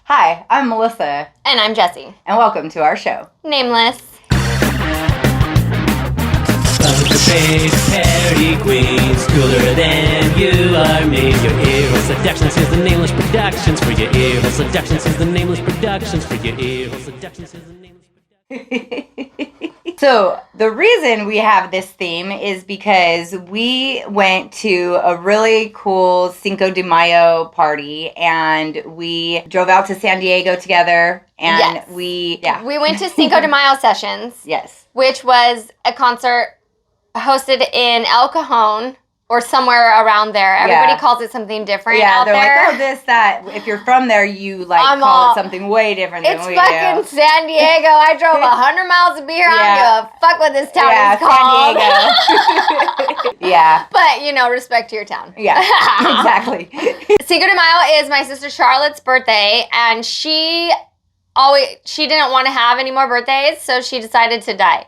Hi, I'm Melissa. And I'm Jessie. And welcome to our show. Nameless. Parody queens, cooler than you are me. Your ear hole seductions is the Nameless Productions. For your ear hole seductions is the Nameless Productions. For your ear hole seductions is the Nameless Productions. So, the reason we have this theme is because we went to a really cool Cinco de Mayo party and we drove out to San Diego together and yes. we went to Cinco de Mayo Sessions. Yes. Which was a concert hosted in El Cajon or somewhere around there. Everybody calls it something different out there. Yeah, they're like, oh, this, that. If you're from there, you call it something way different than we do. It's fucking San Diego. I drove 100 miles to be here. I don't give a fuck what this town is called. San Diego. Yeah. But, respect to your town. Yeah, exactly. Cinco de Mayo is my sister Charlotte's birthday, and she didn't want to have any more birthdays, so she decided to die.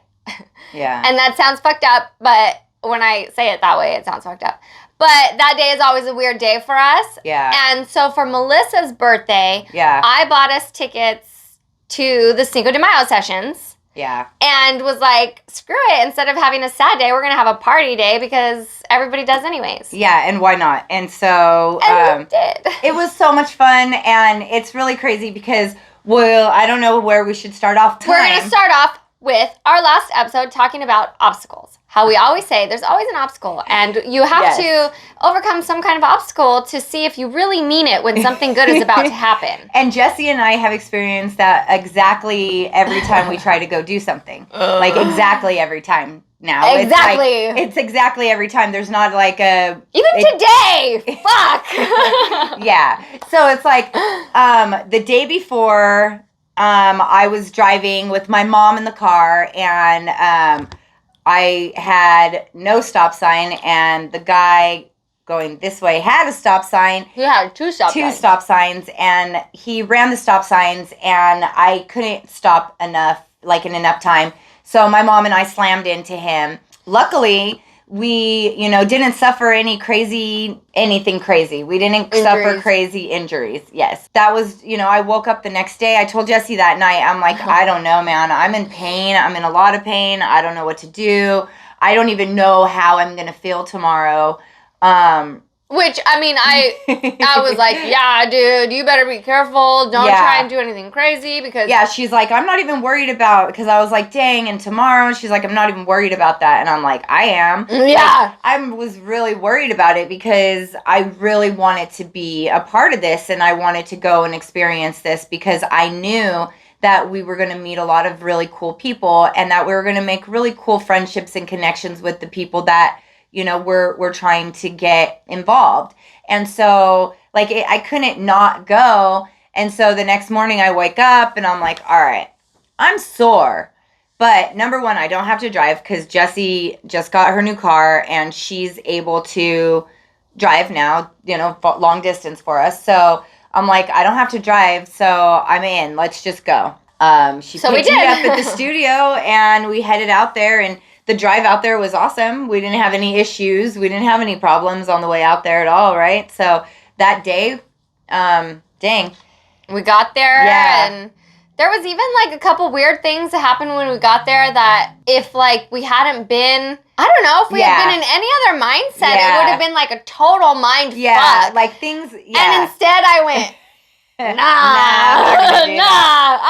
Yeah. And that sounds fucked up, but when I say it that way, it sounds fucked up. But that day is always a weird day for us. Yeah. And so for Melissa's birthday, I bought us tickets to the Cinco de Mayo Sessions. Yeah. And was like, screw it. Instead of having a sad day, we're going to have a party day because everybody does anyways. Yeah, and why not? And so we did. It was so much fun, and it's really crazy because, I don't know where we should start off. We're going to start off with our last episode talking about obstacles. How we always say there's always an obstacle, and you have to overcome some kind of obstacle to see if you really mean it when something good is about to happen. And Jessie and I have experienced that exactly every time we try to go do something. Like exactly every time now. Exactly. It's exactly every time. There's not like a... Even today! Fuck! Yeah. So it's like the day before... I was driving with my mom in the car, and I had no stop sign, and the guy going this way had a stop sign. He had two stop signs, and he ran the stop signs, and I couldn't stop in enough time. So my mom and I slammed into him. Luckily, we, didn't suffer anything crazy. We didn't suffer crazy injuries. Yes. That was, I woke up the next day. I told Jessie that night, I'm like, I don't know, man. I'm in pain. I'm in a lot of pain. I don't know what to do. I don't even know how I'm going to feel tomorrow. Which, I was like, yeah, dude, you better be careful. Don't try and do anything crazy because... Yeah, she's like, I'm not even worried about... Because I was like, dang, and tomorrow? She's like, I'm not even worried about that. And I'm like, I am. Yeah. I was really worried about it because I really wanted to be a part of this, and I wanted to go and experience this because I knew that we were going to meet a lot of really cool people and that we were going to make really cool friendships and connections with the people that... we're trying to get involved. And so, I couldn't not go. And so the next morning I wake up and I'm like, all right, I'm sore. But number one, I don't have to drive because Jessie just got her new car and she's able to drive now, long distance for us. So I'm like, I don't have to drive. So I'm in. Let's just go. She picked me up at the studio and we headed out there, and the drive out there was awesome. We didn't have any issues. We didn't have any problems on the way out there at all, right? So that day, dang. We got there, and there was even, a couple weird things that happened when we got there that if, we hadn't been... I don't know, if we had been in any other mindset, it would have been, a total mind fuck. Things... And instead I went, nah,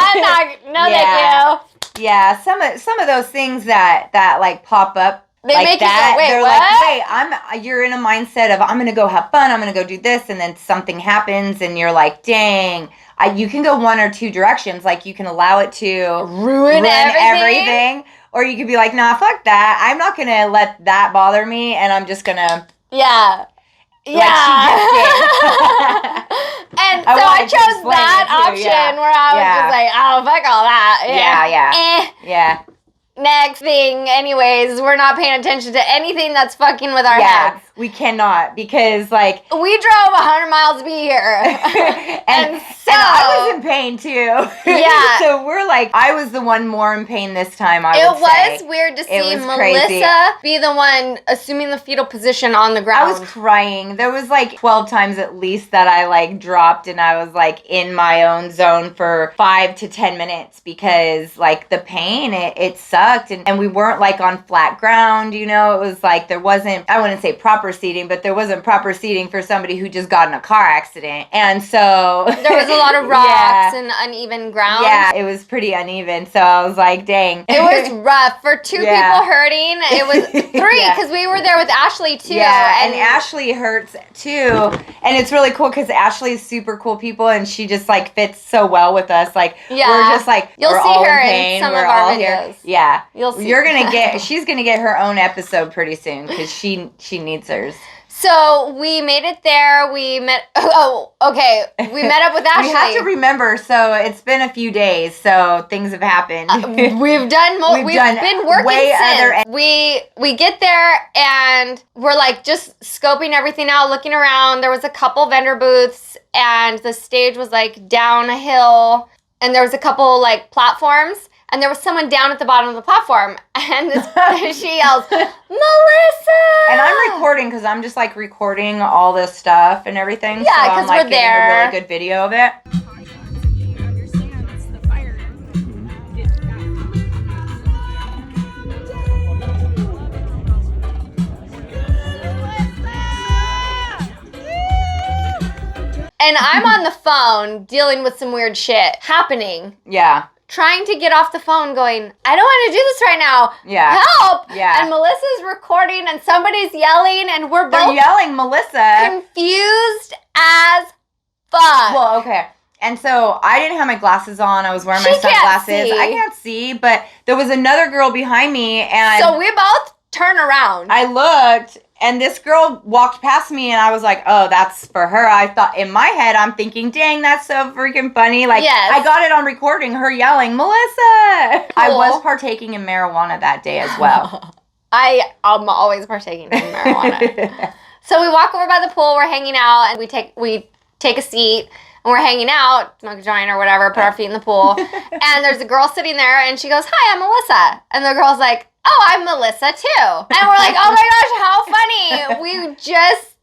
I'm not... No, thank you. Yeah, some of those things that pop up they make that, you go, wait, they're what? Wait, you're in a mindset of I'm gonna go have fun, I'm gonna go do this, and then something happens, and you're like, dang, you can go one or two directions. You can allow it to ruin everything, or you could be like, nah, fuck that. I'm not gonna let that bother me, and I'm just gonna She just did. And so I chose that option where I was just like, oh, fuck all that. Yeah. Next thing, anyways, we're not paying attention to anything that's fucking with our heads. We cannot because, we drove 100 miles to be here. and So, and I was in pain too. Yeah. So we're like, I was the one more in pain this time, I would say. It was weird to see was Melissa crazy. be the one assuming the fetal position on the I ground. was crying. There was like 12 times at least that I like dropped and I was like in my own zone for 5 to 10 minutes because like the pain, it sucked. And we weren't like on flat ground, you know, it was like there wasn't, I wouldn't say proper seating, but there wasn't proper seating for somebody who just got in a car accident. And so there was a lot of rocks and uneven ground. Yeah, it was pretty uneven. So I was like, dang. It was rough. For 2 people hurting, it was 3 because we were there with Ashley too. Yeah, and Ashley hurts too. And it's really cool because Ashley is super cool people and she just like fits so well with us. Like, we're just like, you'll we're see all her in pain. in some We're of our all videos. Here. Yeah. You'll see. She's gonna get her own episode pretty soon because she needs hers. So we made it there. We met. Oh, okay. We met up with Ashley. We have to remember. So it's been a few days. So things have happened. We've been working way since. We get there and we're like just scoping everything out, looking around. There was a couple vendor booths and the stage was like down a hill and there was a couple like platforms. And there was someone down at the bottom of the platform, and she yells, "Melissa!" And I'm recording because I'm just like recording all this stuff and everything. Yeah, so I'm because like we're getting there. a really good video of it. And I'm on the phone dealing with some weird shit happening. Yeah. Trying to get off the phone going, I don't want to do this right now. Yeah. Help! Yeah. And Melissa's recording and somebody's yelling and we're They're both yelling, Melissa. confused as fuck. Well, okay. And so I didn't have my glasses on. I was wearing my She can't sunglasses. see. I can't see, but there was another girl behind me and So we both turn around. I looked and this girl walked past me and I was like, oh, that's for her. I thought in my head, I'm thinking, dang, that's so freaking funny. Like, Yes. I got it on recording, her yelling, Melissa. I was partaking in marijuana that day as well. I'm always partaking in marijuana. So we walk over by the pool, we're hanging out, and we take a seat, and we're hanging out, smoke a joint or whatever, put our feet in the pool, and there's a girl sitting there, and she goes, "Hi, I'm Melissa," and the girl's like, "Oh, I'm Melissa too," and we're like, "Oh my gosh, how funny!" We just.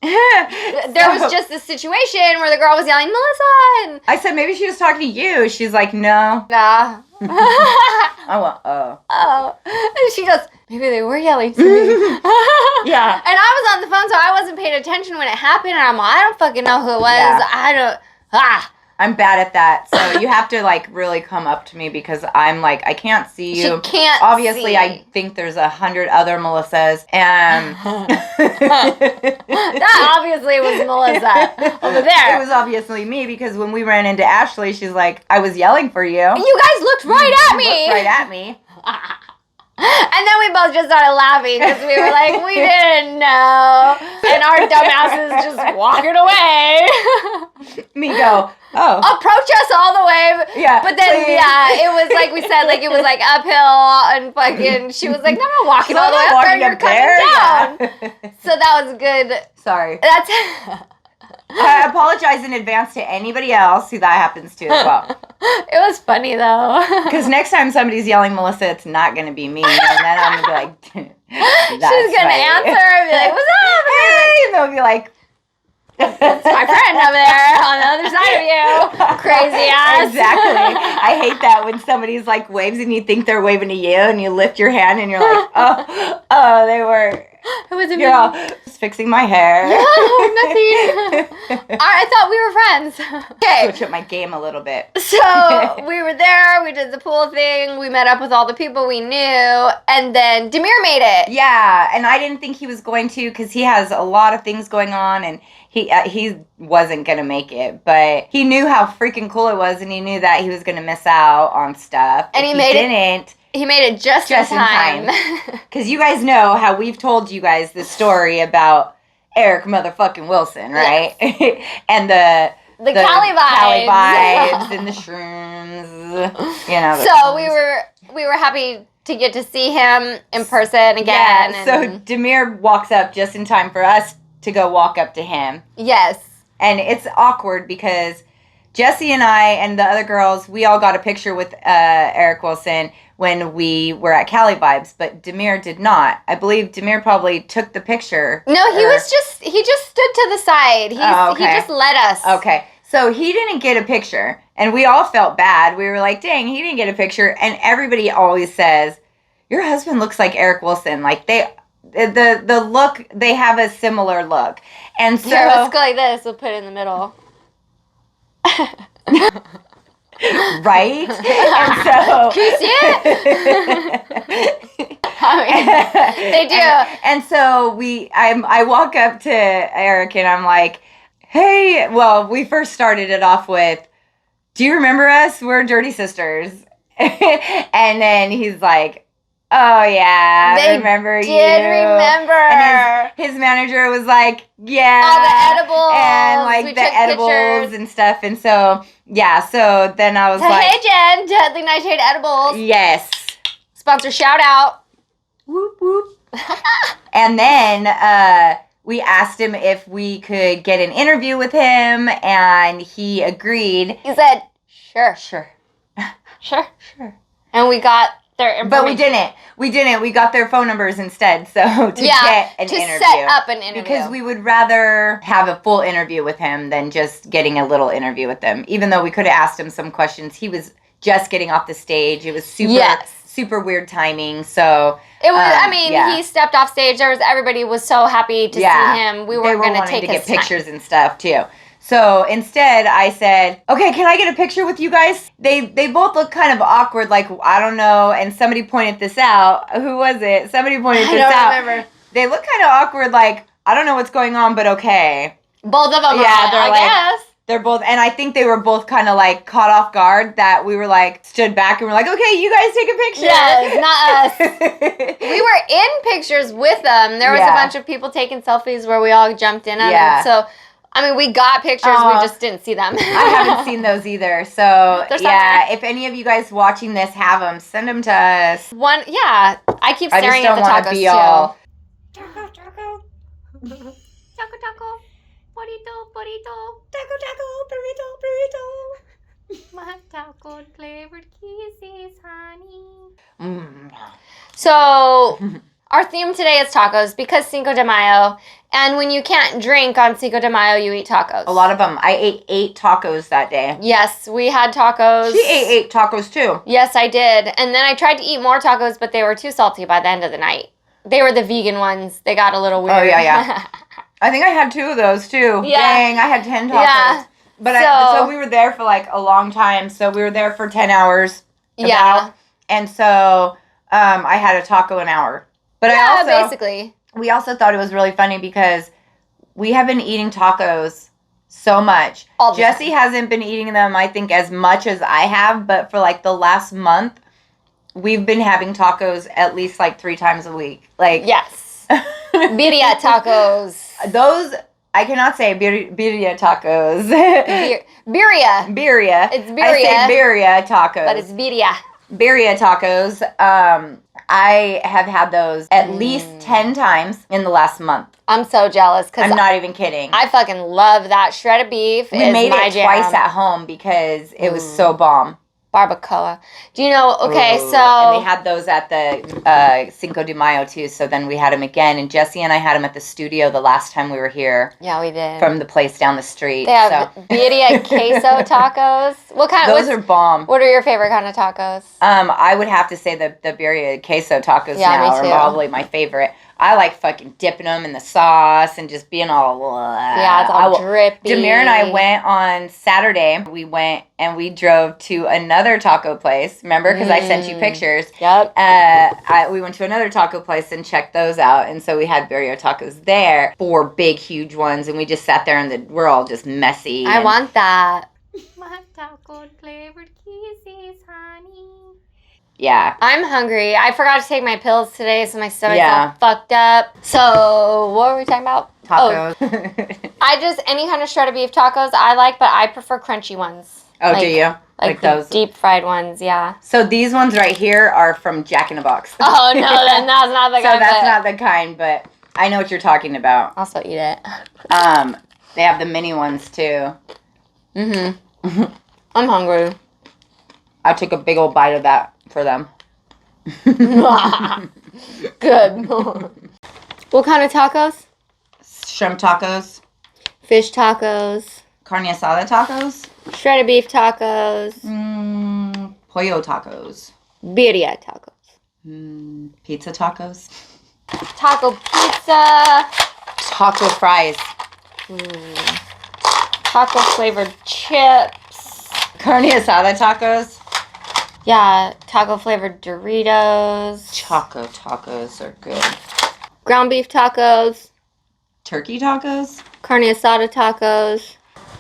There was just this situation where the girl was yelling, "Melissa!" And I said, maybe she was talking to you. She's like, no. nah. I went, oh. Oh. And she goes, maybe they were yelling to me. Yeah. And I was on the phone, so I wasn't paying attention when it happened. And I'm like, I don't fucking know who it was. Yeah. I'm bad at that. So you have to like really come up to me because I'm like, I can't see you. She can't Obviously, see. I think there's 100 other Melissas. And That obviously was Melissa over there. It was obviously me because when we ran into Ashley, she's like, I was yelling for you. You guys looked right at me. Looked right at me. And then we both just started laughing because we were like, we didn't know. And our dumbasses just walking away. Me go, oh. Approach us all the way. Yeah. But then, please. it was like we said, like it was like uphill and fucking, she was like, no, I'm not walking So all the way I'm up there. walking You're up coming there, down. yeah. So that was good. Sorry. That's... I apologize in advance to anybody else who that happens to as well. It was funny though. Because next time somebody's yelling Melissa, it's not going to be me. And then I'm going to be like, that's She's going to funny. answer and be like, what's up? Hey! And they'll be like, That's my friend over there on the other side of you. Crazy ass. Exactly. I hate that when somebody's like waves and you think they're waving to you and you lift your hand and you're like, oh, they were. It was You're all just fixing my hair. No, nothing. I thought we were friends. Okay. Switch up my game a little bit. So we were there, we did the pool thing, we met up with all the people we knew, and then Demir made it. Yeah, and I didn't think he was going to because he has a lot of things going on and he wasn't going to make it, but he knew how freaking cool it was and he knew that he was going to miss out on stuff. And He made it just in time. Because you guys know how we've told you guys the story about Eric motherfucking Wilson, right? And the Cali vibes. Cali vibes and the shrooms, you know. So we were happy to get to see him in person again. Yeah, so Demir walks up just in time for us to go walk up to him. Yes. And it's awkward because Jessie and I and the other girls, we all got a picture with Eric Wilson when we were at Cali Vibes, but Demir did not. I believe Demir probably took the picture. No, he just stood to the side. He just let us. Okay. So he didn't get a picture, and we all felt bad. We were like, dang, he didn't get a picture. And everybody always says, your husband looks like Eric Wilson. Like, the look, they have a similar look. And so... Here, let's go like this. We'll put it in the middle. Right? And so... Can you see it? They do. And so I walk up to Eric, and I'm like, hey, well, we first started it off with, do you remember us? We're Dirty Sisters. And then he's like, oh, yeah, I remember you. Remember. And his manager was like, yeah. All the edibles. And like the edibles pictures. And stuff. And so, yeah, so then I was like. Hey, Jen, Deadly Nightshade Edibles. Yes. Sponsor shout out. Whoop, whoop. And then we asked him if we could get an interview with him, and he agreed. He said, sure. Sure. And we got their information. But we didn't. We got their phone numbers instead, so to get an interview. To set up an interview. Because we would rather have a full interview with him than just getting a little interview with him. Even though we could have asked him some questions. He was just getting off the stage. It was super weird timing, so... It was. He stepped off stage. Everybody was so happy to see him. We were going to take to get pictures and stuff too. So instead, I said, "Okay, can I get a picture with you guys?" They both look kind of awkward, like I don't know. And somebody pointed this out. Who was it? Somebody pointed this out. I don't remember. They look kind of awkward, like I don't know what's going on, but okay. Both of them. Yeah, they're I guess. They're both, and I think they were both kind of like caught off guard that we were like stood back and we're like, okay, you guys take a picture. Yes, not us. We were in pictures with them. There was a bunch of people taking selfies where we all jumped in on them. So, we got pictures, we just didn't see them. I haven't seen those either. So, if any of you guys watching this have them, send them to us. I keep staring at the tacos too. Taco, taco. Taco, taco. Burrito, burrito. Taco, taco, burrito, burrito. My taco flavored kisses, honey. So, our theme today is tacos because Cinco de Mayo. And when you can't drink on Cinco de Mayo, you eat tacos. A lot of them. I ate 8 tacos that day. Yes, we had tacos. She ate 8 tacos too. Yes, I did. And then I tried to eat more tacos, but they were too salty by the end of the night. They were the vegan ones. They got a little weird. Oh, yeah. I think I had 2 of those too. Yeah. Dang, I had 10 tacos. Yeah. But so we were there for like a long time. So we were there for 10 hours. Yeah. And so I had a taco an hour. But basically. We also thought it was really funny because we have been eating tacos so much. Jessie hasn't been eating them, I think, as much as I have. But for like the last month, we've been having tacos at least like 3 times a week. Like yes. Birria tacos. Those, I cannot say birria tacos. Birria. Birria. It's birria. I say birria tacos. But it's birria. Birria tacos. I have had those at least 10 times in the last month. I'm so jealous. I'm not even kidding. I fucking love that shredded beef. We made it twice at home because it was so bomb. Barbacoa. Do you know, okay, so... And they had those at the Cinco de Mayo, too, so then we had them again. And Jessie and I had them at the studio the last time we were here. Yeah, we did. From the place down the street. They have birria queso tacos. What kind? Those are bomb. What are your favorite kind of tacos? I would have to say the birria queso tacos now are probably my favorite. I like fucking dipping them in the sauce and just being all... Yeah, it's all drippy. Demir and I went on Saturday. We went and we drove to another taco place. Remember? Because I sent you pictures. Yep. We went to another taco place and checked those out. And so we had birria tacos there. 4 big, huge ones. And we just sat there and we're all just messy. I want that. My taco flavored kisses, honey. Yeah. I'm hungry. I forgot to take my pills today, so my stomach's all fucked up. So, what were we talking about? Tacos. Any kind of shredded beef tacos I like, but I prefer crunchy ones. Oh, do you? Like those deep fried ones, yeah. So these ones right here are from Jack in the Box. Oh, no, that's not the kind. So that's not the kind, but I know what you're talking about. I'll still eat it. They have the mini ones, too. Mm-hmm. I'm hungry. I took a big old bite of that for them. Good. What kind of tacos? Shrimp tacos. Fish tacos. Carne asada tacos. Shredded beef tacos. Pollo tacos. Birria tacos. Pizza tacos. Taco pizza. Taco fries. Taco flavored chips. Carne asada tacos. Yeah, taco flavored Doritos. Choco tacos are good. Ground beef tacos. Turkey tacos. Carne asada tacos.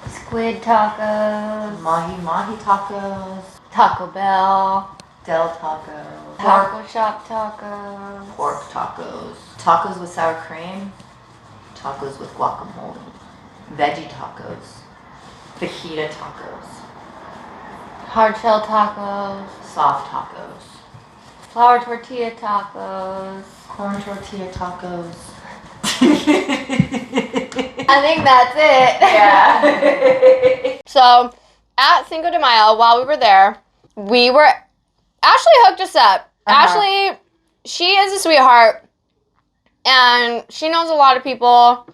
Squid tacos. Mahi tacos. Taco Bell. Del tacos. Taco shop tacos. Pork tacos. Tacos with sour cream. Tacos with guacamole. Veggie tacos. Fajita tacos. Hard shell tacos. Soft tacos. Flour tortilla tacos. Corn tortilla tacos. I think that's it. Yeah. So, at Cinco de Mayo, while we were there, Ashley hooked us up. Ashley, she is a sweetheart, and she knows a lot of people,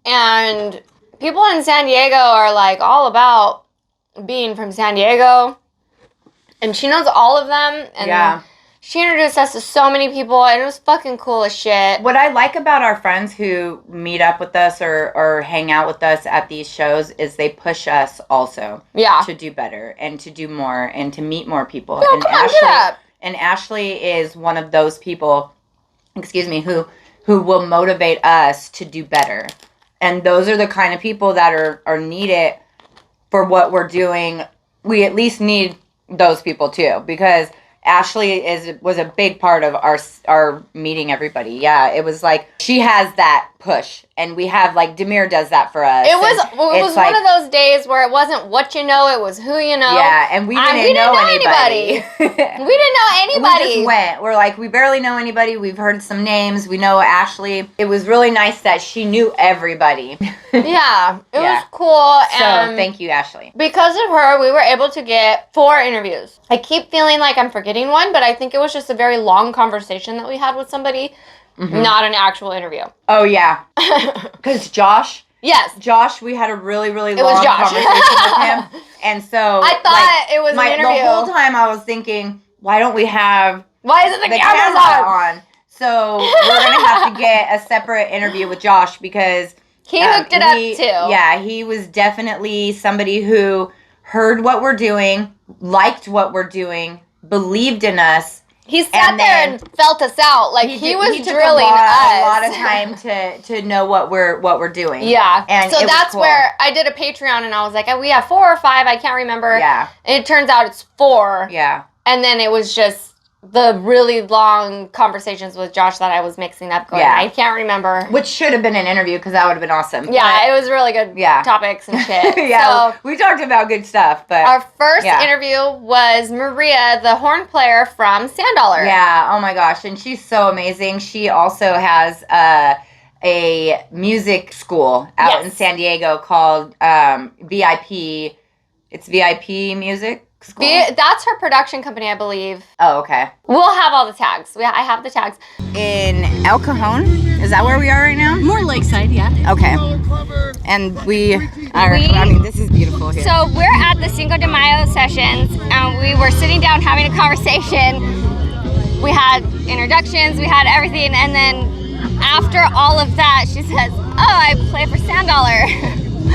and people in San Diego are like all about being from San Diego, and she knows all of them, and she introduced us to so many people, and it was fucking cool as shit. What I like about our friends who meet up with us or hang out with us at these shows is they push us also to do better and to do more and to meet more people. Girl, And Ashley is one of those people, who will motivate us to do better. And those are the kind of people that are needed for what we're doing. We at least need those people too, because Ashley was a big part of our meeting everybody. Yeah, it was like she has that push, and we have like Demir does that for us. It was one of those days where it wasn't what you know, it was who you know. Yeah, and we didn't know anybody. We didn't know anybody. We just went. We're like, we barely know anybody. We've heard some names. We know Ashley. It was really nice that she knew everybody. Yeah, it was cool. So thank you, Ashley. Because of her, we were able to get 4 interviews. I keep feeling like I'm forgetting one, but I think it was just a very long conversation that we had with somebody, not an actual interview. Oh, yeah. Because Josh... Yes. Josh, we had a really, really long conversation with him. And so... I thought it was an interview. The whole time I was thinking, why don't we have... Why isn't the camera on? So we're going to have to get a separate interview with Josh because... He hooked it up too. Yeah, he was definitely somebody who heard what we're doing, liked what we're doing, believed in us. He sat there and felt us out. Like he was drilling us. A lot of time to know what we're doing. Yeah. And so that's cool. Where I did a Patreon and I was like, we have 4 or 5, I can't remember. Yeah. And it turns out it's 4. Yeah. And then it was just the really long conversations with Josh that I was mixing up going. I can't remember. Which should have been an interview because that would have been awesome. Yeah, it was really good topics and shit. So, we talked about good stuff. But our first interview was Maria, the horn player from Sand Dollar. Yeah, oh my gosh. And she's so amazing. She also has a music school out in San Diego called VIP. It's VIP Music School. That's her production company, I believe. Oh, okay. We'll have all the tags. I have the tags. In El Cajon? Is that where we are right now? More lakeside, yeah. Okay. And this is beautiful here. So we're at the Cinco de Mayo sessions, and we were sitting down having a conversation. We had introductions, we had everything, and then after all of that, she says, I play for Sand Dollar.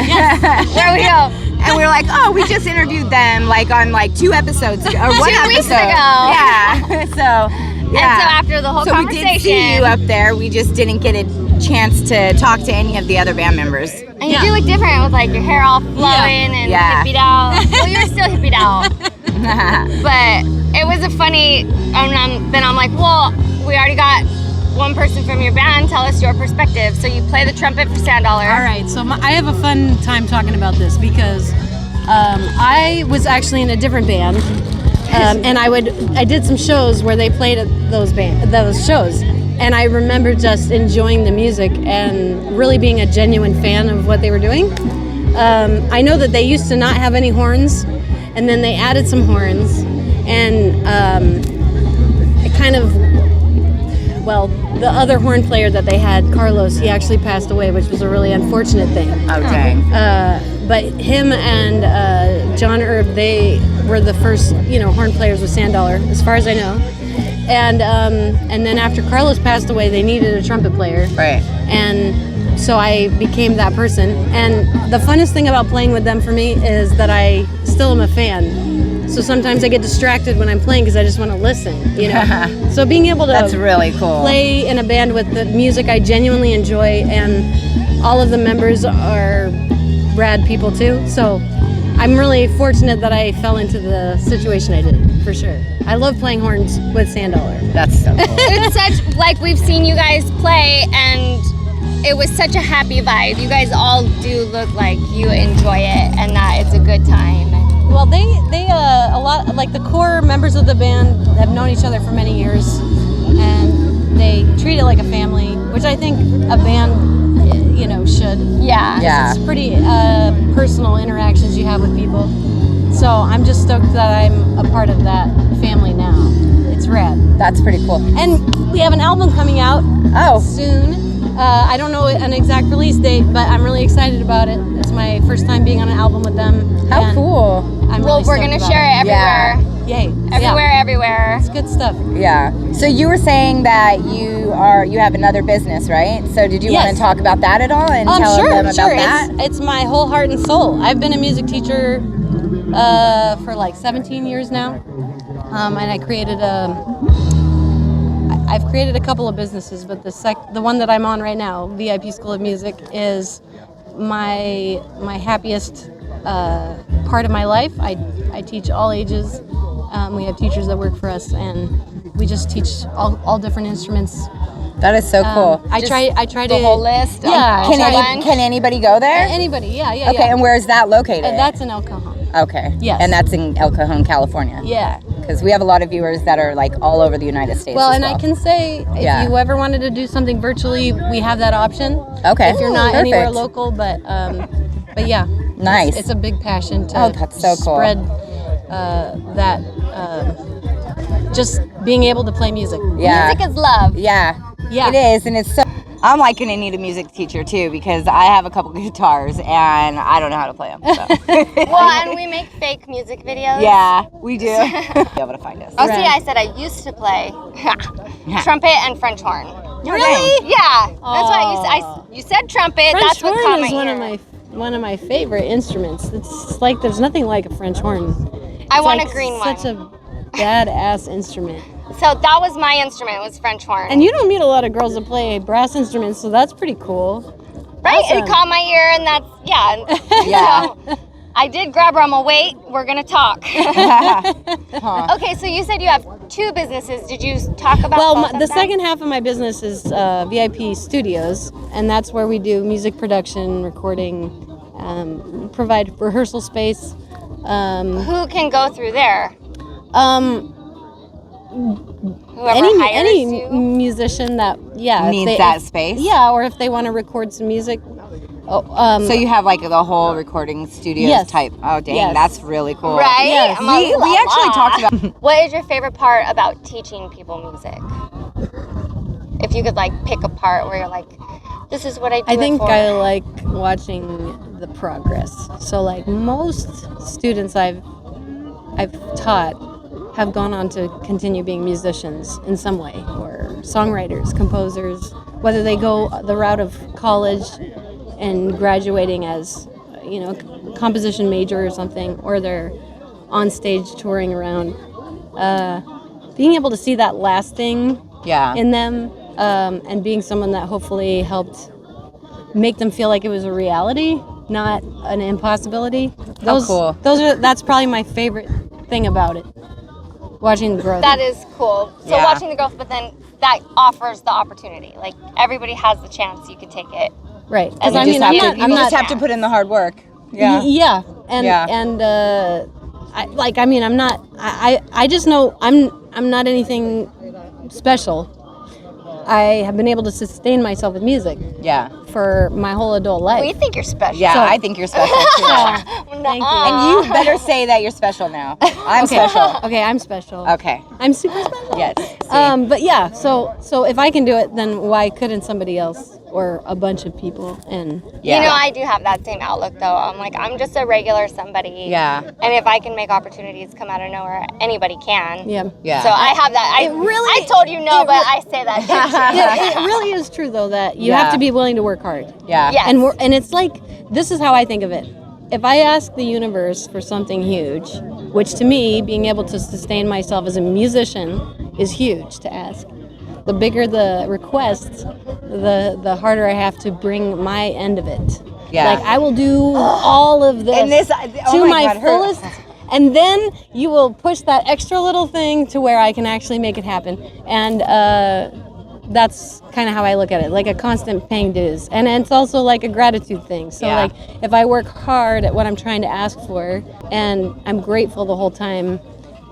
Yes. There we go. And we were like, we just interviewed them on 2 episodes ago, or 1 2 weeks episode. ago. Yeah. So, And so after the whole conversation. We did see you up there. We just didn't get a chance to talk to any of the other band members. And you do look different with your hair all flowing and hippied out. Well, you're still hippied out. But it was a funny, then I'm like, well, we already got one person from your band. Tell us your perspective. So you play the trumpet for Sand Dollar. All right. So I have a fun time talking about this because I was actually in a different band, and I did some shows where they played at those shows, and I remember just enjoying the music and really being a genuine fan of what they were doing. I know that they used to not have any horns, and then they added some horns, and it kind of, well, the other horn player that they had, Carlos, he actually passed away, which was a really unfortunate thing. Oh, dang. But him and John Erb, they were the first, horn players with Sandollar, as far as I know. And then after Carlos passed away, they needed a trumpet player. Right. And so I became that person. And the funnest thing about playing with them for me is that I still am a fan. So sometimes I get distracted when I'm playing because I just want to listen, So being able to That's really cool. play in a band with the music I genuinely enjoy, and all of the members are rad people too. So I'm really fortunate that I fell into the situation I did, for sure. I love playing horns with Sandollar. That's so cool. It's such, like, we've seen you guys play, and it was such a happy vibe. You guys all do look like you enjoy it and that it's a good time. Well, they a lot, like the core members of the band have known each other for many years, and they treat it like a family, which I think a band, should. Yeah. It's pretty personal interactions you have with people. So I'm just stoked that I'm a part of that family now. It's rad. That's pretty cool. And we have an album coming out soon. I don't know an exact release date, but I'm really excited about it. It's my first time being on an album with them. How cool. We're going to share it everywhere. Yay. Everywhere. It's good stuff. Yeah. So you were saying that you have another business, right? So did you want to talk about that at all and tell them about that? It's my whole heart and soul. I've been a music teacher for like 17 years now, and I've created a couple of businesses, but the one that I'm on right now, VIP School of Music, is my happiest part of my life. I teach all ages. We have teachers that work for us, and we just teach all different instruments. That is so cool. I try to the whole list. Yeah. Can anybody go there? Anybody? Yeah. Okay, and where is that located? That's in El Cajon. Okay. Yes. And that's in El Cajon, California. Yeah. Because we have a lot of viewers that are like all over the United States. Well, I can say if you ever wanted to do something virtually, we have that option. Okay. If you're not anywhere local, but yeah. Nice. It's a big passion to that's so cool. spread that just being able to play music. Yeah. Music is love. Yeah. Yeah. It is, and it's so. I'm like gonna need a music teacher too because I have a couple guitars and I don't know how to play them. So. Well, and we make fake music videos. Yeah, we do. Be able to find us. Oh, see, I said I used to play trumpet and French horn. Really? Yeah. That's why you said trumpet. French That's what horn caught is my ear. one of my favorite instruments. It's like there's nothing like a French horn. I want like a green one. Such a badass instrument. So that was my instrument, was French horn. And you don't meet a lot of girls that play brass instruments, so that's pretty cool. Right? Awesome. It caught my ear, and that's, Yeah. So I did grab her. I'm like, wait, we're going to talk. Okay, so you said you have two businesses. Did you talk about both of the them? second half of my business is VIP Studios, and that's where we do music production, recording, provide rehearsal space. Who can go through there? Whoever hires any you? musician that needs that space. Yeah, or if they want to record some music. So you have like the whole recording studios type. Oh dang, Yes. That's really cool. Right? Yes. I'm like, We actually talked about. What is your favorite part about teaching people music? If you could like pick a part where you're like, this is what I do. I think it for. I like watching the progress. So like most students I've taught have gone on to continue being musicians in some way, or songwriters, composers, whether they go the route of college and graduating as, composition major or something, or they're on stage touring around. Being able to see that lasting in them, and being someone that hopefully helped make them feel like it was a reality, not an impossibility. Cool. That's probably my favorite thing about it. Watching the growth. That is cool. So watching the growth, but then that offers the opportunity. Like everybody has the chance. You could take it. Right. And Because you You just have to put in the hard work. Yeah. Yeah. And I just know I'm not anything special. I have been able to sustain myself with music for my whole adult life. We think you're special. Yeah, So- I think you're special too. Thank you. And you better say that you're special now. I'm special. Okay, I'm special. Okay. I'm super special. Yes. But yeah, so if I can do it, then why couldn't somebody else or a bunch of people? And Yeah. You know, I do have that same outlook, though. I'm like, I'm just a regular somebody. Yeah. And if I can make opportunities come out of nowhere, anybody can. yeah. Yeah. So I have that. I told you no, but I say that. It really is true though that you have to be willing to work hard. Yeah. Yes. And it's like, this is how I think of it. If I ask the universe for something huge, which to me, being able to sustain myself as a musician is huge to ask. The bigger the request, the harder I have to bring my end of it. Yeah. Like I will do all of this, And this- to oh my my God, fullest, and then you will push that extra little thing to where I can actually make it happen. And that's kind of how I look at it, like a constant paying dues. And it's also like a gratitude thing. So Yeah. like if I work hard at what I'm trying to ask for and I'm grateful the whole time,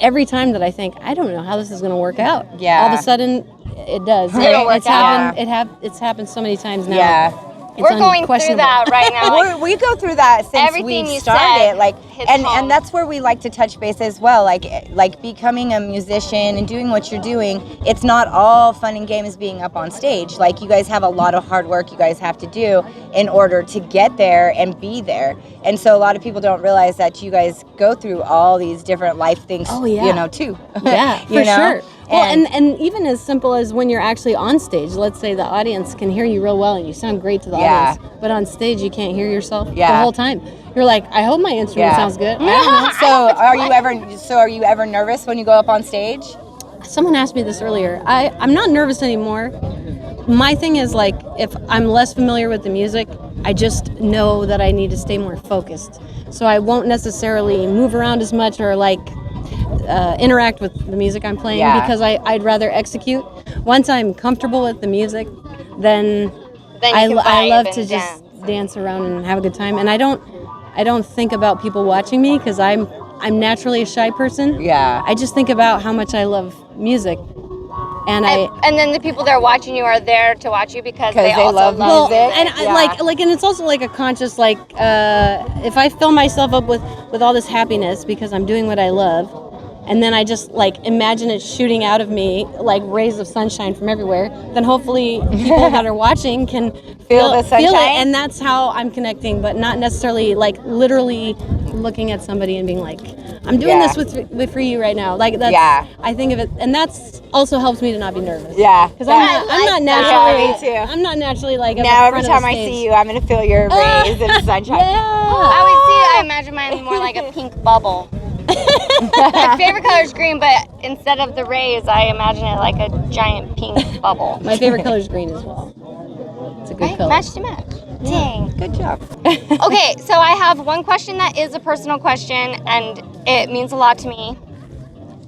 every time that I think, I don't know how this is going to work out. Yeah. All of a sudden it does. It'll work It's out. happened, it's happened so many times now. Yeah. It's We're going through unquestionable. that right now. Like, We go through that since Everything we you started, said like, hits and home. that's where we like to touch base as well. Like becoming a musician and doing what you're doing. It's not all fun and games being up on stage. Like you guys have a lot of hard work you guys have to do in order to get there and be there. And so a lot of people don't realize that you guys go through all these different life things. Oh, yeah. You know, too. Yeah, You for know? sure. Well, and even as simple as when you're actually on stage, let's say the audience can hear you real well and you sound great to the Yeah. audience, but on stage you can't hear yourself the Yeah. whole time. You're like, I hope my instrument Yeah. sounds good. I don't know. So are you ever nervous when you go up on stage? Someone asked me this earlier. I'm not nervous anymore. My thing is like, if I'm less familiar with the music, I just know that I need to stay more focused. So I won't necessarily move around as much or like interact with the music I'm playing because I'd rather execute. Once I'm comfortable with the music, then I love to just dance around and have a good time. And I don't think about people watching me because I'm naturally a shy person. Yeah. I just think about how much I love music. And then the people that are watching you are there to watch you because they also love love music. and Yeah. like and it's also like a conscious like if I fill myself up with all this happiness because I'm doing what I love, and then I just like imagine it shooting out of me like rays of sunshine from everywhere, then hopefully people that are watching can Feel the sunshine? it, and that's how I'm connecting, but not necessarily like literally looking at somebody and being like, I'm doing Yeah. this for you right now. Like that's I think of it, and that's also helps me to not be nervous. Yeah. Because I'm not naturally. Yeah, me too. I'm not naturally like. Now every time I see you, I'm gonna feel your rays and sunshine. I would see. I imagine mine more like a pink bubble. My favorite color is green, but instead of the rays, I imagine it like a giant pink bubble. My favorite color is green as well. It's a good Right? color. Match to match. Dang. Good job. Okay, so I have one question that is a personal question, and it means a lot to me.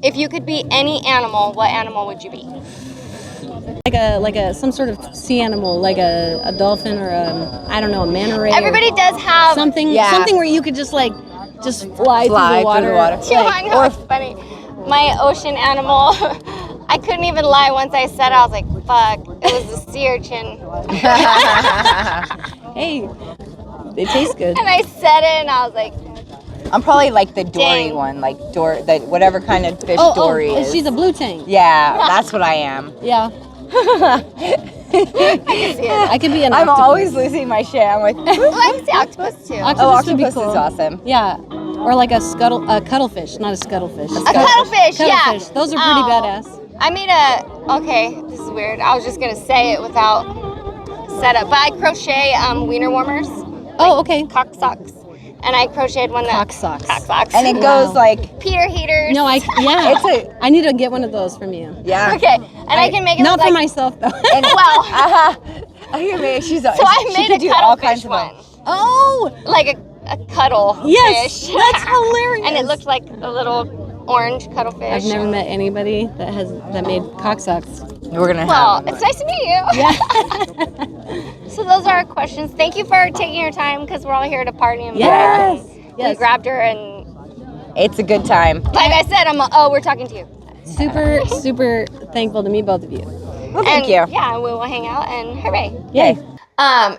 If you could be any animal, what animal would you be? Like a some sort of sea animal, like a dolphin or I don't know, a manta ray. Everybody does have something where you could just fly through the water. through the water. Yeah, I know, it's funny. My ocean animal, I couldn't even lie once I said it. I was like, fuck, it was a sea urchin. Hey, they taste good. And I said it, and I was like, I'm probably like the dory Dang. one, like whatever kind of fish dory is. She's a blue tang. Yeah, that's what I am. Yeah. I could be an I'm octopus. always losing my shit. I'm like, well, I can see octopus too. Octopus would be octopus cool. is awesome. Yeah. Or like a cuttlefish, not a scuttlefish. A cuttlefish, yeah. Cuttlefish. Those are pretty badass. I made okay, this is weird. I was just going to say it without setup, but I crochet wiener warmers. Oh, okay. Cock socks. And I crocheted one that... Cock socks. Cock socks. And it goes like, Peter heaters. No, I need to get one of those from you. yeah. Okay, and I can make it Not look for like... myself though. And, Well, I hear me. She's a, so I she made could a do all kinds cuttlefish of one. them. Oh, Like a cuddle yes, fish. that's hilarious. And it looked like a little orange cuttlefish. I've never met anybody that made cock socks. We're gonna Well, have them. it's nice to meet you. Yeah. So those are our questions. Thank you for taking your time because we're all here to party and Yes. vibe. We Yes. grabbed her and, It's a good time. like I said, we're talking to you. Super, super thankful to meet both of you. Well, thank you. Yeah, we will hang out and hooray. Yay.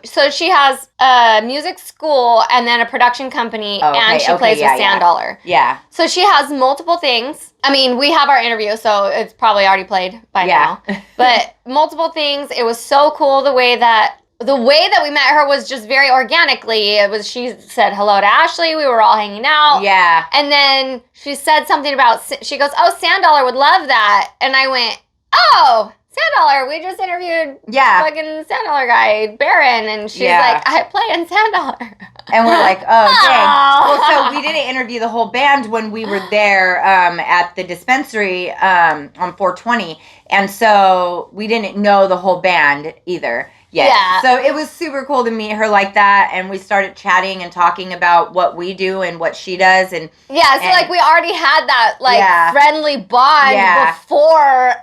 So she has a music school and then a production company, and she plays with Sand Dollar. Yeah. So she has multiple things. I mean, we have our interview, so it's probably already played by now. But multiple things. It was so cool the way that we met her was just very organically. She said hello to Ashley. We were all hanging out. Yeah. And then she said something about, she goes, oh, Sand Dollar would love that. And I went, oh, Sand Dollar. We just interviewed fucking Sand Dollar guy, Baron. And she's like, I play in Sand Dollar. And we're like, oh, dang. Well, so we didn't interview the whole band when we were there at the dispensary on 420. And so we didn't know the whole band either. Yeah. So it was super cool to meet her like that, and we started chatting and talking about what we do and what she does, and so like we already had that friendly bond before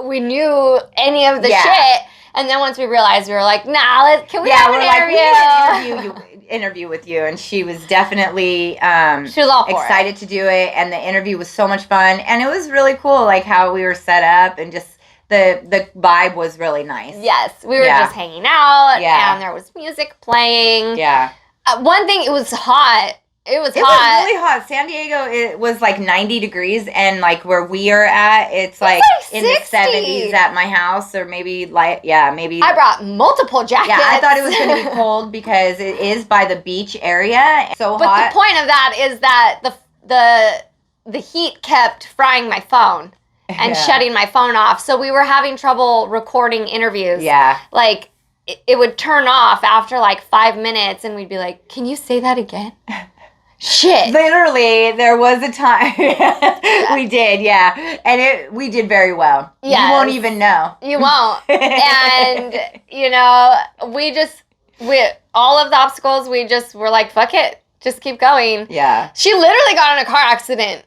we knew any of the shit. And then once we realized, we were like, nah, can we have an interview? We need an interview with you, and she was definitely she was all excited to do it, and the interview was so much fun, and it was really cool, like how we were set up and just. The vibe was really nice. Yes, we were just hanging out, and there was music playing. Yeah. One thing, it was hot. It was really hot. San Diego, it was like 90 degrees, and like where we are at, it's like in the 70s at my house, or maybe maybe. I brought multiple jackets. Yeah, I thought it was going to be cold because it is by the beach area. So hot. But the point of that is that the heat kept frying my phone. And shutting my phone off. So we were having trouble recording interviews. Yeah. Like, it would turn off after like 5 minutes, and we'd be like, can you say that again? Shit. Literally, there was a time. We did, and we did very well. Yes. You won't even know. You won't. And, all of the obstacles, we just were like, fuck it. Just keep going. Yeah. She literally got in a car accident.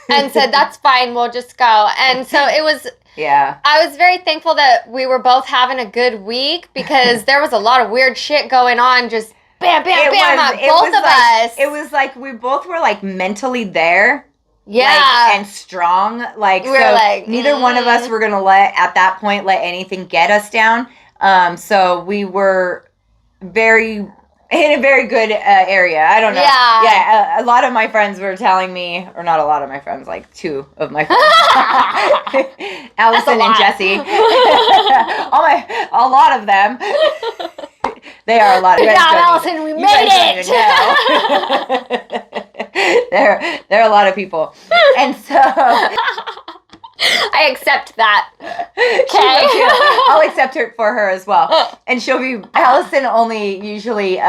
And said, that's fine, we'll just go. And so it was... Yeah. I was very thankful that we were both having a good week, because there was a lot of weird shit going on, just bam, bam, bam, on both of us. It was like we both were like mentally there. Yeah. And strong. Like, we were like... neither one of us were going to at that point, let anything get us down. So we were in a very good area. I don't know. Yeah. A lot of my friends were telling me, or not a lot of my friends, like 2 of my friends. Allison and Jessie. A lot of them. They are a lot of friends. Yeah, Allison, we made it. They're a lot of people. And so... I accept that. Okay. I'll accept her for her as well. And Allison only usually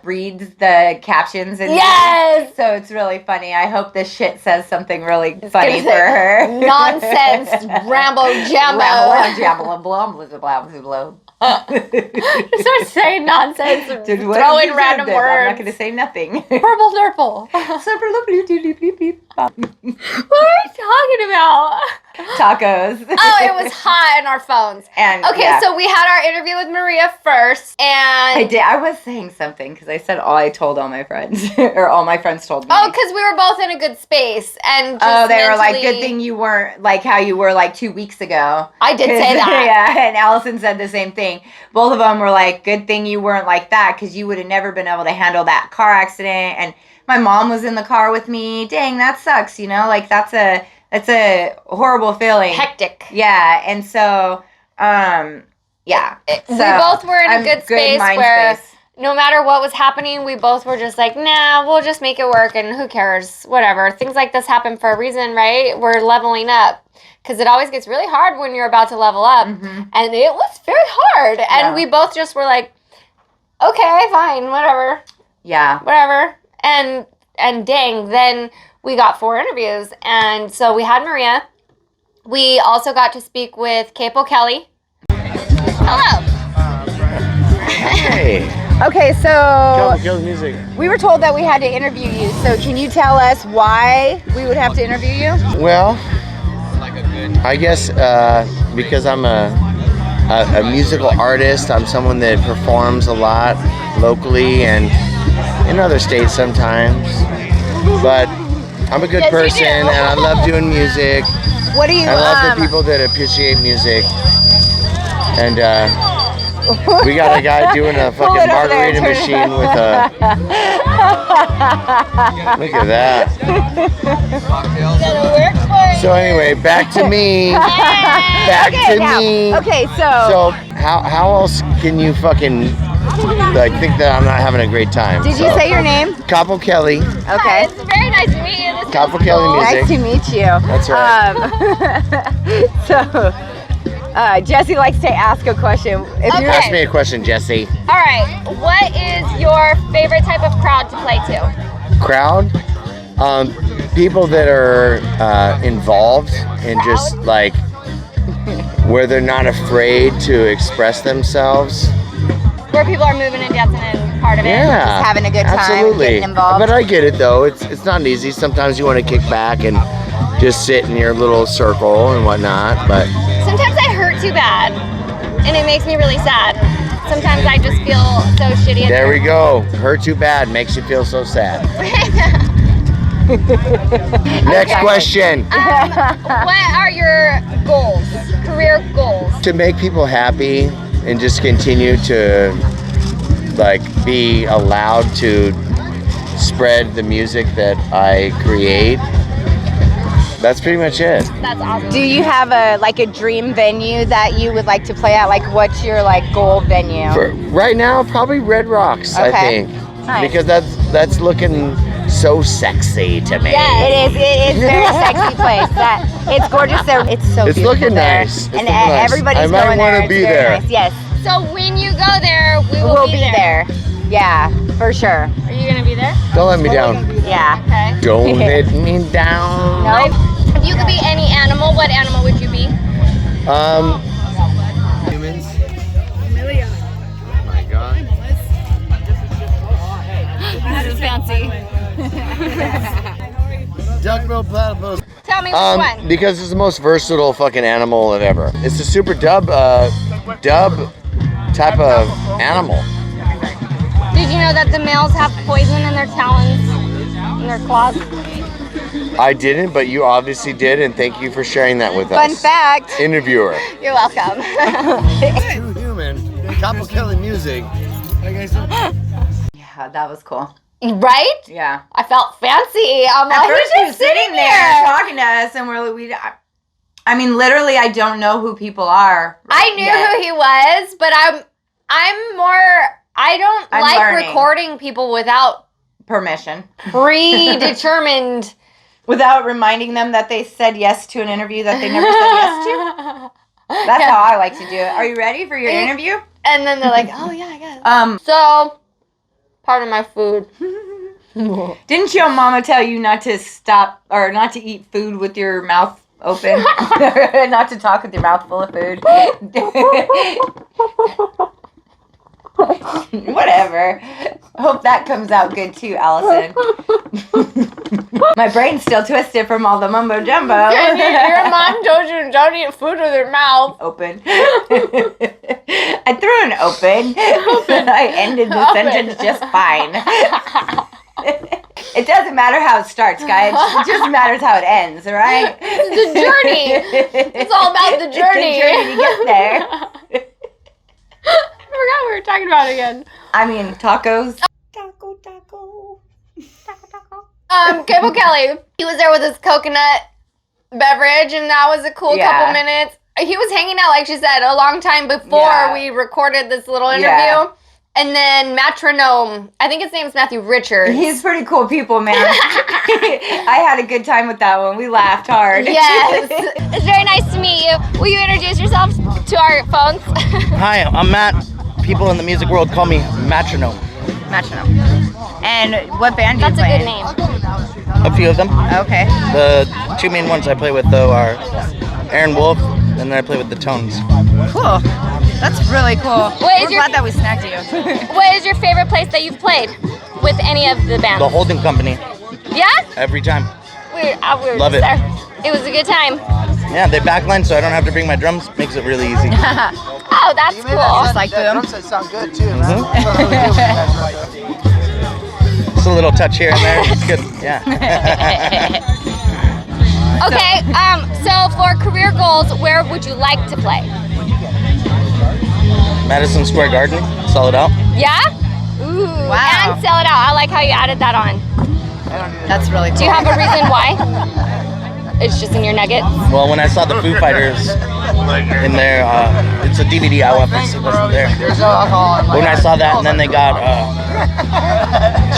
reads the captions. Yes! So it's really funny. I hope this shit says something really funny for her. Nonsense, rambo jambo. Start saying nonsense, throwing random words. I'm not going to say nothing. Purple nurple. What are we talking about? Tacos. Oh, it was hot in our phones. And so we had our interview with Maria first, and I was saying something because I said I told all my friends, or all my friends told me. Oh, because we were both in a good space, and just they were like, "Good thing you weren't like how you were like 2 weeks ago." I did say that. Yeah, and Allison said the same thing. Both of them were like, "Good thing you weren't like that, because you would have never been able to handle that car accident." And my mom was in the car with me. Dang, that sucks. Like that's a horrible feeling. Hectic. Yeah, and so, we both were in a good space where no matter what was happening, we both were just like, nah, we'll just make it work, and who cares, whatever. Things like this happen for a reason, right? We're leveling up. Because it always gets really hard when you're about to level up. Mm-hmm. And it was very hard. And we both just were like, okay, fine, whatever. Yeah. Whatever. And dang, then we got 4 interviews. And so we had Maria. We also got to speak with Cajon Kelley. Hello. Hey. Okay, so Kill the music. We were told that we had to interview you. So can you tell us why we would have to interview you? Well, I guess because I'm a musical artist. I'm someone that performs a lot locally and in other states sometimes. But I'm a good person, and I love doing music. What do you? I love the people that appreciate music. And We got a guy doing a fucking margarita machine with a. Look at that. So anyway, back to me. Back to me. Okay, So how else can you fucking like think that I'm not having a great time? did you say your name? Cajon Kelley. Okay. It's very nice to meet you. This is Cajon Kelley cool. music. Nice to meet you. That's right. Jessie likes to ask a question. If Okay. Ask me a question, Jessie. All right. What is your favorite type of crowd to play to? Crowd, people that are involved in just like where they're not afraid to express themselves. Where people are moving and dancing and part of it. Yeah, Just having a good time, absolutely. getting involved. But I get it though. It's not easy. Sometimes you want to kick back and just sit in your little circle and whatnot. But Sometimes I hurt too bad, and it makes me really sad. Sometimes I just feel so shitty. there we go. Hurt too bad makes you feel so sad. Next question. What are your goals? Career goals? To make people happy and just continue to like be allowed to spread the music that I create. That's pretty much it. That's awesome. Do you have a dream venue that you would like to play at? Like, what's your goal venue? For right now, probably Red Rocks, I Okay. think. Nice. Because that's looking so sexy to me. It is a very sexy place. It's gorgeous there. It's so It's beautiful looking there. nice. It's And looking nice. everybody's I might going there. wanna It's be very there. nice. Yes, So when you go there, we'll be there. Yeah, for sure. Are you gonna be there? Don't let me down. Yeah. Okay. Don't let me down. Nope. If you could be any animal, what animal would you be? Humans. My God. That is fancy. Duck-billed platypus. Tell me which one. Because it's the most versatile fucking animal ever. It's a super dub type of animal. Did you know that the males have poison in their talons, in their claws? I didn't, but you obviously did, and thank you for sharing that with Fun us. fact. Interviewer. You're welcome. True human. Cajon Kelley music. Yeah, that was cool. Right? Yeah. I felt fancy. I'm At like, first, he's he was just sitting there there. talking to us, and I mean, literally, I don't know who people are. I knew who he was, but I'm more. I don't I'm like learning. recording people without Permission. predetermined. Without reminding them that they said yes to an interview that they never said yes to. That's how I like to do it. Are you ready for your interview? And then they're like, "Oh yeah, I guess." So, part of my food. Didn't your mama tell you not to stop or not to eat food with your mouth open? Not to talk with your mouth full of food? Whatever. Hope that comes out good too, Allison. My brain's still twisted from all the mumbo jumbo. Your mom told you don't eat food with your mouth. Open. I threw an open. I ended the sentence just fine. It doesn't matter how it starts, guys. It just matters how it ends, all right? It's the journey. It's all about the journey. It's the journey to get there. I forgot what we were talking about again. I mean, tacos. Cajon Kelley, he was there with his coconut beverage, and that was a cool couple minutes. He was hanging out, like she said, a long time before we recorded this little interview. Yeah. And then Metronome, I think his name's Matthew Richards. He's pretty cool people, man. I had a good time with that one. We laughed hard. Yes. It's very nice to meet you. Will you introduce yourself to our phones? Hi, I'm Matt. People in the music world call me Metronome. Metronome. And what band do you That's a play good in? name. A few of them. Okay. The two main ones I play with, though, are Aaron Wolf, and then I play with the Tones. Cool. That's really cool. What is We're your- glad that we snagged you. What is your favorite place that you've played with any of the bands? The Holding Company, Yeah? every time. We were Love just it. there. It was a good time. Yeah, they backline so I don't have to bring my drums. Makes it really easy. Oh, that's cool. Just like boom. sound good too, man. Just a little touch here and there. It's good. Yeah. Okay, so for career goals, where would you like to play? Madison Square Garden, sell it out. Yeah? Ooh. Wow. And sell it out. I like how you added that on. That's really cool. Do you have a reason why? It's just in your nuggets? Well, when I saw the Foo Fighters in there, it's a DVD I wasn't there. When I saw that, and then they got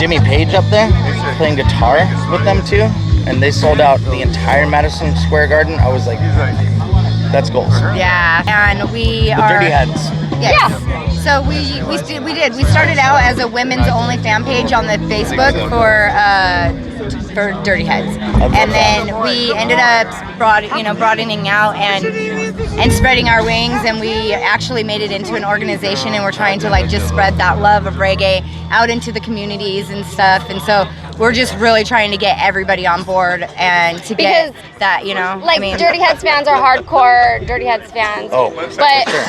Jimmy Page up there playing guitar with them too, and they sold out the entire Madison Square Garden. I was like, that's goals. Yeah, and we The are Dirty Heads. Yes. Yeah. So we did. We started out as a women's only fan page on the Facebook for Dirty Heads, and then we ended up broadening out and spreading our wings, and we actually made it into an organization, and we're trying to like just spread that love of reggae out into the communities and stuff, and so we're just really trying to get everybody on board and to get that, Like, Dirty Heads fans are hardcore Dirty Heads fans. Oh, but sure.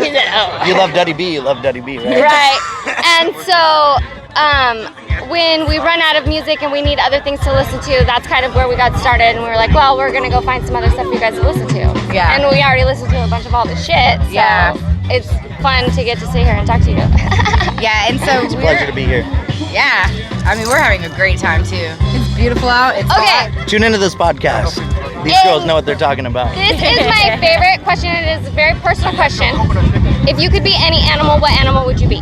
he said, oh. You love Duddy B, you love Duddy B, right? Right. And so when we run out of music and we need other things to listen to, that's kind of where we got started. And we were like, well, we're going to go find some other stuff for you guys to listen to. Yeah. And we already listened to a bunch of all this shit. So Yeah. it's fun to get to sit here and talk to you. Yeah, and so It's a pleasure to be here. Yeah, I mean we're having a great time too. It's beautiful out. It's Okay. hot. Tune into this podcast. These girls know what they're talking about. This is my favorite question. It is a very personal question. If you could be any animal, what animal would you be?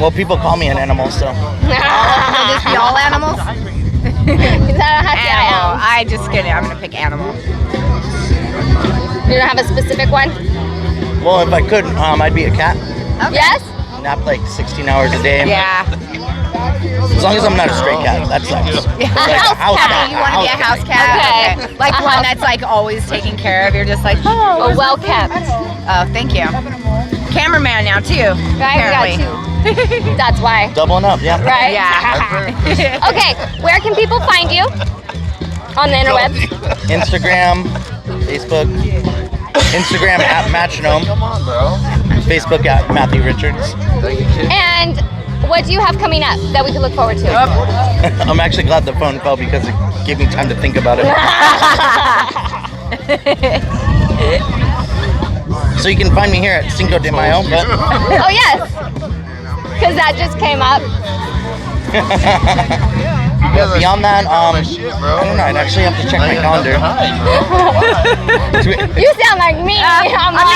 Well, people call me an animal, so. Will this be all animals? Animal. I just kidding. I'm gonna pick animal. You don't have a specific one? Well, if I could, I'd be a cat. Okay. Yes? Nap like 16 hours a day. Yeah. As long as I'm not a stray cat, that sucks. Like house cat. You want to be a house cat? Okay. Like A one house- that's like always taken care of. You're just like, Oh, well kept. oh, thank you. Cameraman now too. Right? Apparently. We got two. That's why. Doubling up, yeah. Right? Yeah. Okay, where can people find you? On the interwebs? Instagram, Facebook. Instagram at Matchnome. Facebook at Matthew Richards. And what do you have coming up that we can look forward to? I'm actually glad the phone fell because it gave me time to think about it. So you can find me here at Cinco de Mayo, but Oh, yes. Because that just came up. beyond that, I don't know, I'd actually have to check my calendar. You sound like me. Me I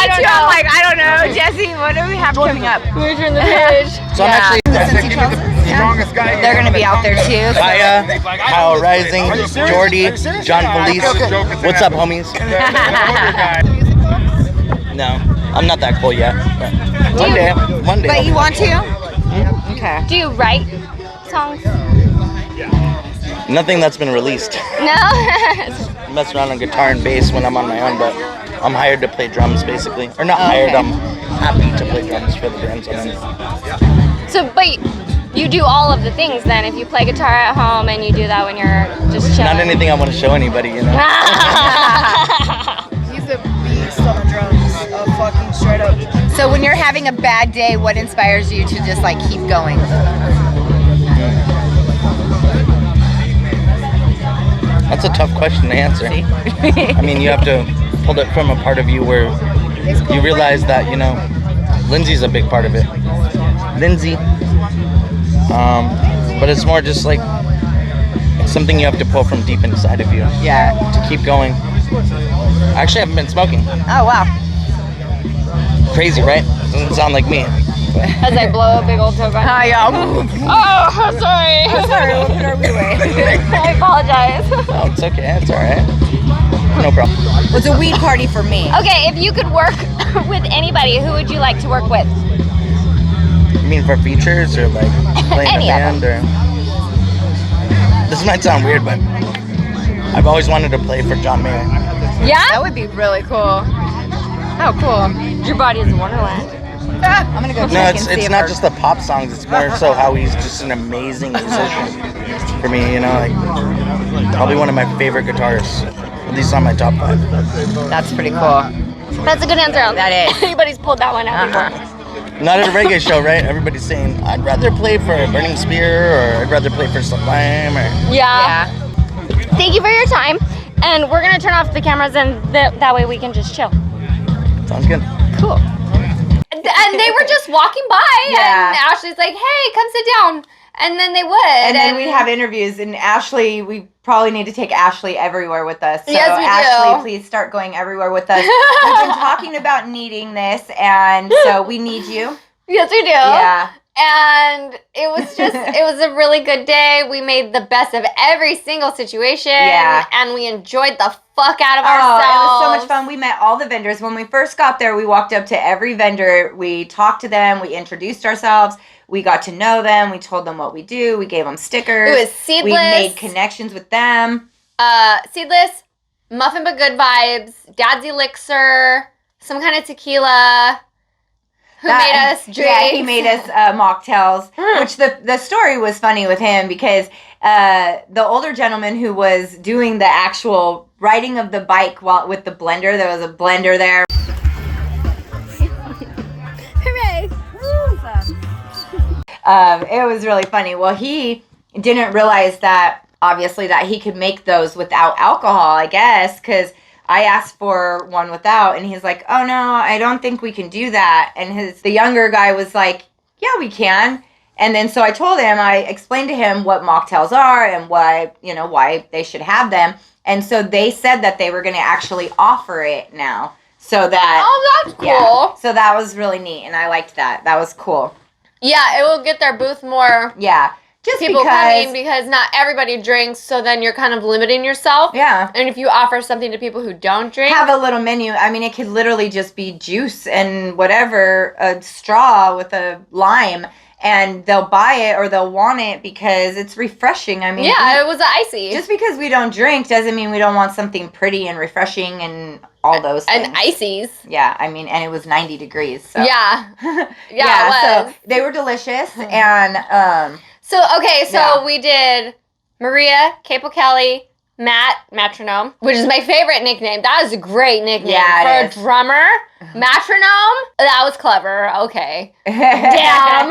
don't too. know. I'm like, I don't know, Jesse. What do we have coming up? We turn the page. So I'm actually They're gonna be out there too. so- Kaya, Kyle Rising, Jordy, John Felice. What's up, homies? No, I'm not that cool yet. But one day. But you want to? Okay. Do you write songs? Nothing that's been released. No? I mess around on guitar and bass when I'm on my own, but I'm hired to play drums basically. Or not hired, I'm happy to play drums for the bands I'm in. So, but you do all of the things then. If you play guitar at home and you do that when you're just chilling. Not anything I want to show anybody, you know. He's a beast on the drums, fucking straight up. So when you're having a bad day, what inspires you to just like keep going? That's a tough question to answer. I mean, you have to pull it from a part of you where you realize that, you know, Lindsay's a big part of it. Lindsay. But it's more just like something you have to pull from deep inside of you. Yeah. To keep going. I actually haven't been smoking. Oh wow. Crazy, right? Doesn't sound like me. As I blow a big old toke on. Hi, y'all. Oh, sorry. Sorry, we'll put our weed away. I apologize. Oh, it's okay. It's all right. No problem. Well, it's a weed party for me. Okay, if you could work with anybody, who would you like to work with? You mean for features or like playing Any a of band or? This might sound weird, but I've always wanted to play for John Mayer. Yeah? That would be really cool. Oh, cool. Your body is a wonderland. I'm gonna go check No, and it's see if not our- just the pop songs. It's more so how he's just an amazing musician. For me, you know, like probably one of my favorite guitarists. At least on my top 5. That's pretty cool. That's a good answer. That is. Anybody's pulled that one out before. Not at a reggae show, right? Everybody's saying, I'd rather play for Burning Spear or I'd rather play for Sublime or... Yeah. Thank you for your time. And we're going to turn off the cameras and that way we can just chill. Sounds good. Cool. And they were just walking by, and Ashley's like, hey, come sit down. And then they would. And then we'd have interviews, and Ashley, we probably need to take Ashley everywhere with us. So yes, we Ashley, do. please start going everywhere with us. We've been talking about needing this, and so we need you. Yes, we do. Yeah. And it was a really good day. We made the best of every single situation. Yeah. And we enjoyed the fuck out of Oh, ourselves. it was so much fun. We met all the vendors. When we first got there, we walked up to every vendor. We talked to them. We introduced ourselves. We got to know them. We told them what we do. We gave them stickers. It was Seedless. We made connections with them. Seedless, Muffin But Good Vibes, Dad's Elixir, some kind of tequila. Who made us drinks. Yeah, he made us mocktails, which the story was funny with him because the older gentleman who was doing the actual riding of the bike with the blender, there was a blender there. Hooray! It was really funny. Well, he didn't realize that, obviously, that he could make those without alcohol, I guess, because I asked for one without, and he's like, oh, no, I don't think we can do that. And the younger guy was like, yeah, we can. And then so I told him, I explained to him what mocktails are and why they should have them. And so they said that they were going to actually offer it now. So that... Oh, that's cool. Yeah, so that was really neat, and I liked that. That was cool. Yeah, it will get their booth more... Yeah. Just people coming because not everybody drinks, so then you're kind of limiting yourself. Yeah. And if you offer something to people who don't drink... Have a little menu. I mean, it could literally just be juice and whatever, a straw with a lime, and they'll buy it or they'll want it because it's refreshing. I mean... Yeah, it was icy. Just because we don't drink doesn't mean we don't want something pretty and refreshing and all those things. And ices. Yeah, I mean, and it was 90 degrees, so... Yeah. Yeah, it was. So they were delicious, and... So we did Maria, Capo Kelly, Matt, Metronome, which is my favorite nickname. That is a great nickname for a drummer. Metronome? That was clever. Okay. Damn.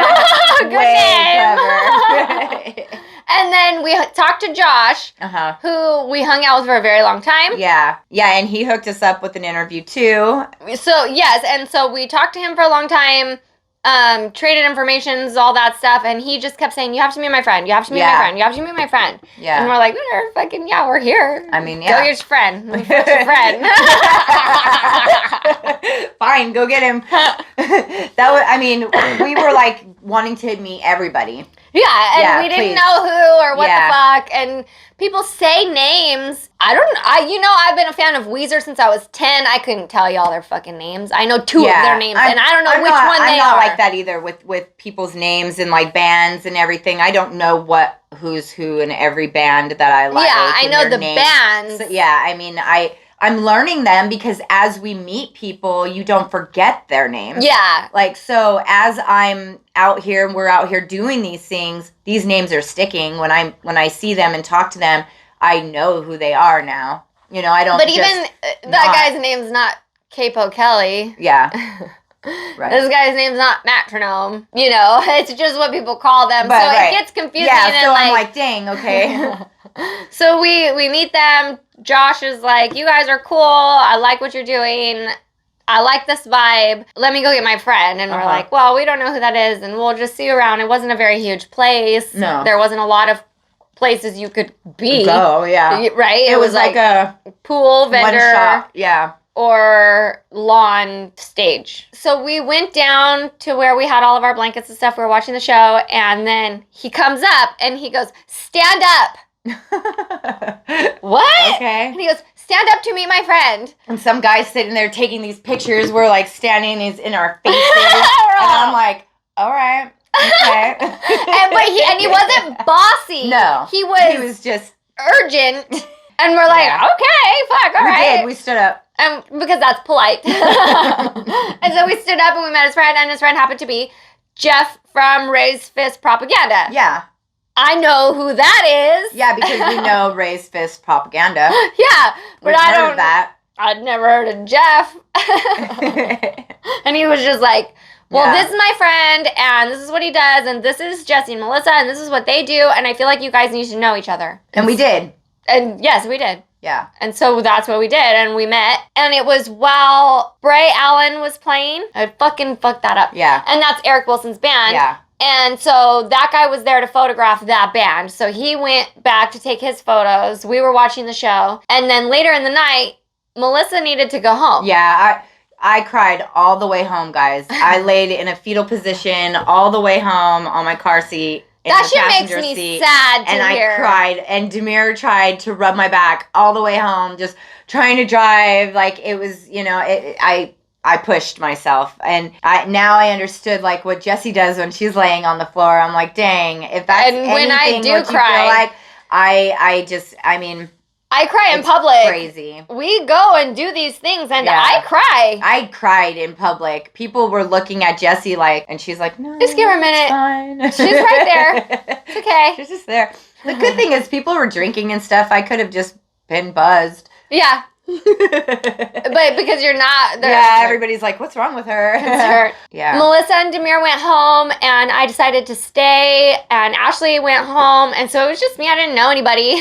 Good name. Clever. And then we talked to Josh, who we hung out with for a very long time. Yeah, and he hooked us up with an interview too. So, yes, and so we talked to him for a long time. Traded informations, all that stuff, and he just kept saying, you have to meet my friend, you have to meet my friend, you have to meet my friend. Yeah. And we're like, we're here. I mean, Go get your friend. Who's your friend? Fine, go get him. We were like wanting to meet everybody. Yeah, and we didn't know who or what the fuck, and people say names. I've been a fan of Weezer since I was 10. I couldn't tell y'all their fucking names. I know two of their names, and I don't know which one they are. I'm not like that either with people's names and like bands and everything. I don't know who's who in every band that I like. Yeah, I know the names. bands. So, yeah, I mean, I'm learning them because as we meet people, you don't forget their names. Yeah. Like, so as I'm out here and we're out here doing these things, these names are sticking. When I see them and talk to them, I know who they are now. You know, I don't. But even that guy's name's not Capo Kelly. Yeah. Right. This guy's name's not Metronome. You know, it's just what people call them. But, so it gets confusing. Yeah, and so I'm like, dang, okay. So we meet them. Josh is like, you guys are cool. I like what you're doing. I like this vibe. Let me go get my friend. And we're like, well, we don't know who that is, and we'll just see you around. It wasn't a very huge place. No. There wasn't a lot of places you could be. Go, yeah. Right? It was like a pool vendor. One shop, yeah. Or lawn stage. So we went down to where we had all of our blankets and stuff. We were watching the show, and then he comes up and he goes, stand up. What? Okay. And he goes, stand up to meet my friend. And some guy's sitting there taking these pictures. We're like standing, he's in our faces. And I'm like, all right. Okay. and he wasn't bossy. No. He was just urgent. And we're like, okay, fuck, all right. We stood up. Because that's polite. And so we stood up and we met his friend, and his friend happened to be Jeff from Raised Fist Propaganda. Yeah. I know who that is. Yeah, because we know Raised Fist Propaganda. Yeah, but I don't. Heard of that. I'd never heard of Jeff. And he was just like, well, this is my friend, and this is what he does, and this is Jessie and Melissa, and this is what they do, and I feel like you guys need to know each other. And we did. And yes, we did. Yeah. And so that's what we did, and we met. And it was while Bray Allen was playing. I fucking fucked that up. Yeah. And that's Eric Wilson's band. Yeah. And so that guy was there to photograph that band. So he went back to take his photos. We were watching the show. And then later in the night, Melissa needed to go home. Yeah, I cried all the way home, guys. I laid in a fetal position all the way home on my car seat. That shit makes me sad to hear. And I cried. And Demir tried to rub my back all the way home, just trying to drive. Like, it was, you know, I pushed myself. And now I understood, like, what Jessie does when she's laying on the floor. I'm like, dang, if that's and when I do what cry, you feel like, I mean... I cry in public. Crazy. We go and do these things, and Yeah. I cry. I cried in public. People were looking at Jessie like, and she's like, no, Just give her a minute. it's fine. She's right there. It's okay. She's just there. The good thing is people were drinking and stuff. I could have just been buzzed. Yeah. But because you're not... Yeah, everybody's like, what's wrong with her? Concerned. Yeah. Melissa and Demir went home, and I decided to stay, and Ashley went home, and so it was just me. I didn't know anybody.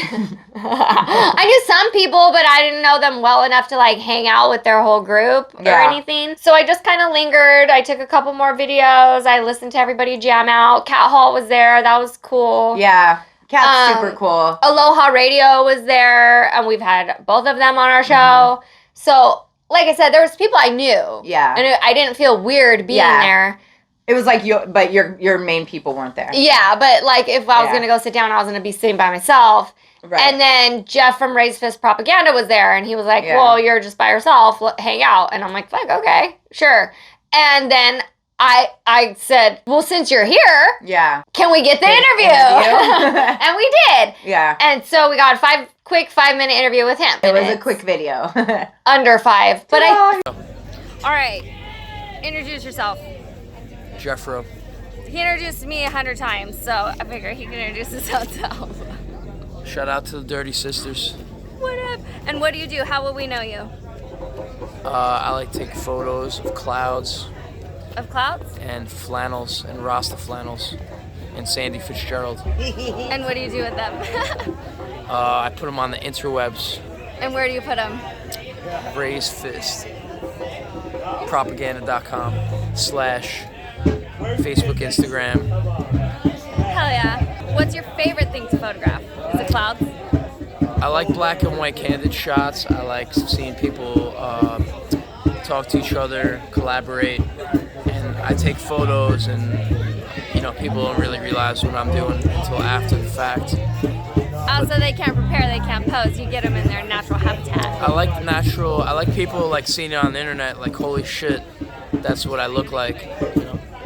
I knew some people, but I didn't know them well enough to, like, hang out with their whole group or anything. So I just kind of lingered. I took a couple more videos. I listened to everybody jam out. Cat Hall was there. That was cool. Yeah. Cat's super cool. Aloha Radio was there, and we've had both of them on our show. Mm-hmm. So, like I said, there was people I knew. Yeah. And I didn't feel weird being there. It was like but your main people weren't there. Yeah, but like if I was going to go sit down, I was going to be sitting by myself. Right. And then Jeff from Raise Fist Propaganda was there, and he was like, well, you're just by yourself, hang out. And I'm like, fuck, okay, sure. And then I said, well, since you're here, can we get the interview? And we did. Yeah. And so we got a quick 5-minute interview with him. It was a quick video. Under 5. But all right, introduce yourself. Jeffro. He introduced me 100 times, so I figure he can introduce himself. Shout out to the Dirty Sisters. What up? And what do you do? How will we know you? I like to take photos of clouds. Of clouds? And flannels, and Rasta flannels, and Sandy Fitzgerald. And what do you do with them? I put them on the interwebs. And where do you put them? Raise Fist. Propaganda.com / Facebook, Instagram. Hell yeah. What's your favorite thing to photograph? Is it clouds? I like black and white candid shots. I like seeing people talk to each other, collaborate. And I take photos, and people don't really realize what I'm doing until after the fact. Also, they can't prepare, they can't pose. You get them in their natural habitat. I like the natural. I like people like seeing it on the internet. Like, holy shit, that's what I look like.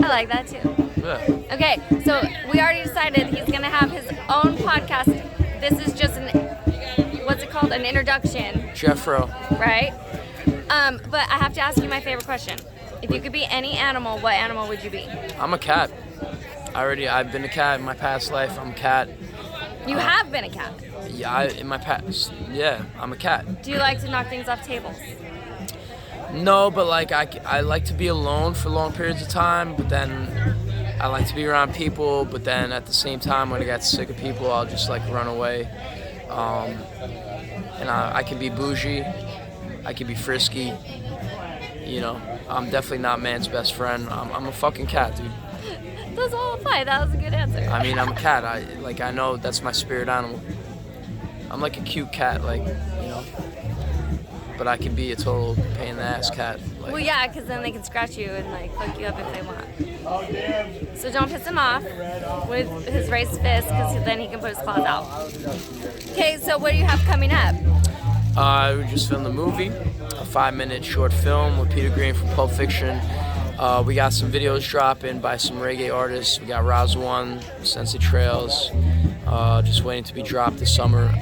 I like that too. Yeah. Okay, so we already decided he's gonna have his own podcast. This is just what's it called? An introduction. Jeffro. Right. But I have to ask you my favorite question. If you could be any animal, what animal would you be? I'm a cat. I've been a cat in my past life. I'm a cat. You have been a cat? Yeah, in my past. Yeah, I'm a cat. Do you like to knock things off tables? No, but like I like to be alone for long periods of time, but then I like to be around people, but then at the same time when I get sick of people, I'll just like run away. And I can be bougie, I can be frisky, I'm definitely not man's best friend. I'm a fucking cat, dude. Those all apply. That was a good answer. I mean, I'm a cat. I know that's my spirit animal. I'm like a cute cat, but I can be a total pain in the ass cat. Well, yeah, because then they can scratch you and like fuck you up if they want. So don't piss him off with his raised fist, because then he can put his claws out. Okay, so what do you have coming up? We just filmed a movie, a 5-minute short film with Peter Green from Pulp Fiction. We got some videos dropping by some reggae artists. We got Roz One, Sensei Trails, just waiting to be dropped this summer.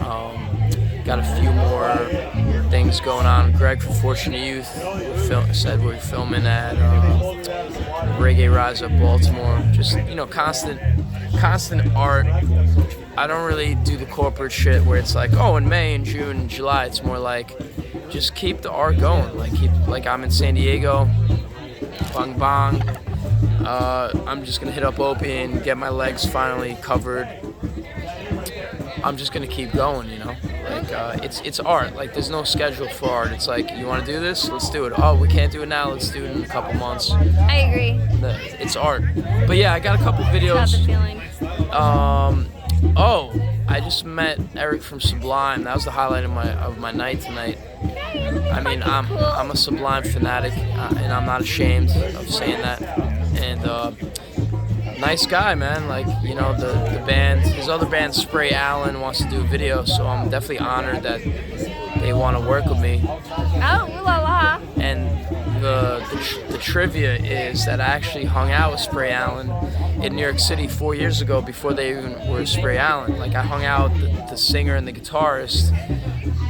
Got a few more things going on. Greg from Fortunate Youth said we're filming at Reggae Rise Up Baltimore. Just, constant art. I don't really do the corporate shit where it's like, oh, in May and June and July. It's more like, just keep the art going. Like I'm in San Diego. Bang bang. I'm just gonna hit up Opie and get my legs finally covered. I'm just gonna keep going, you know. Like it's art. Like there's no schedule for art. It's like, you want to do this? Let's do it. Oh, we can't do it now. Let's do it in a couple months. I agree. It's art. But yeah, I got a couple videos. Got the feeling. Oh, I just met Eric from Sublime. That was the highlight of my night tonight. I mean, I'm a Sublime fanatic, and I'm not ashamed of saying that. And nice guy, man. Like, you know, the band, his other band, Spray Allen, wants to do a video, so I'm definitely honored that they want to work with me. Oh, ooh la la. And the trivia is that I actually hung out with Spray Allen in New York City 4 years ago, before they even were Spray Allen. Like, I hung out with the singer and the guitarist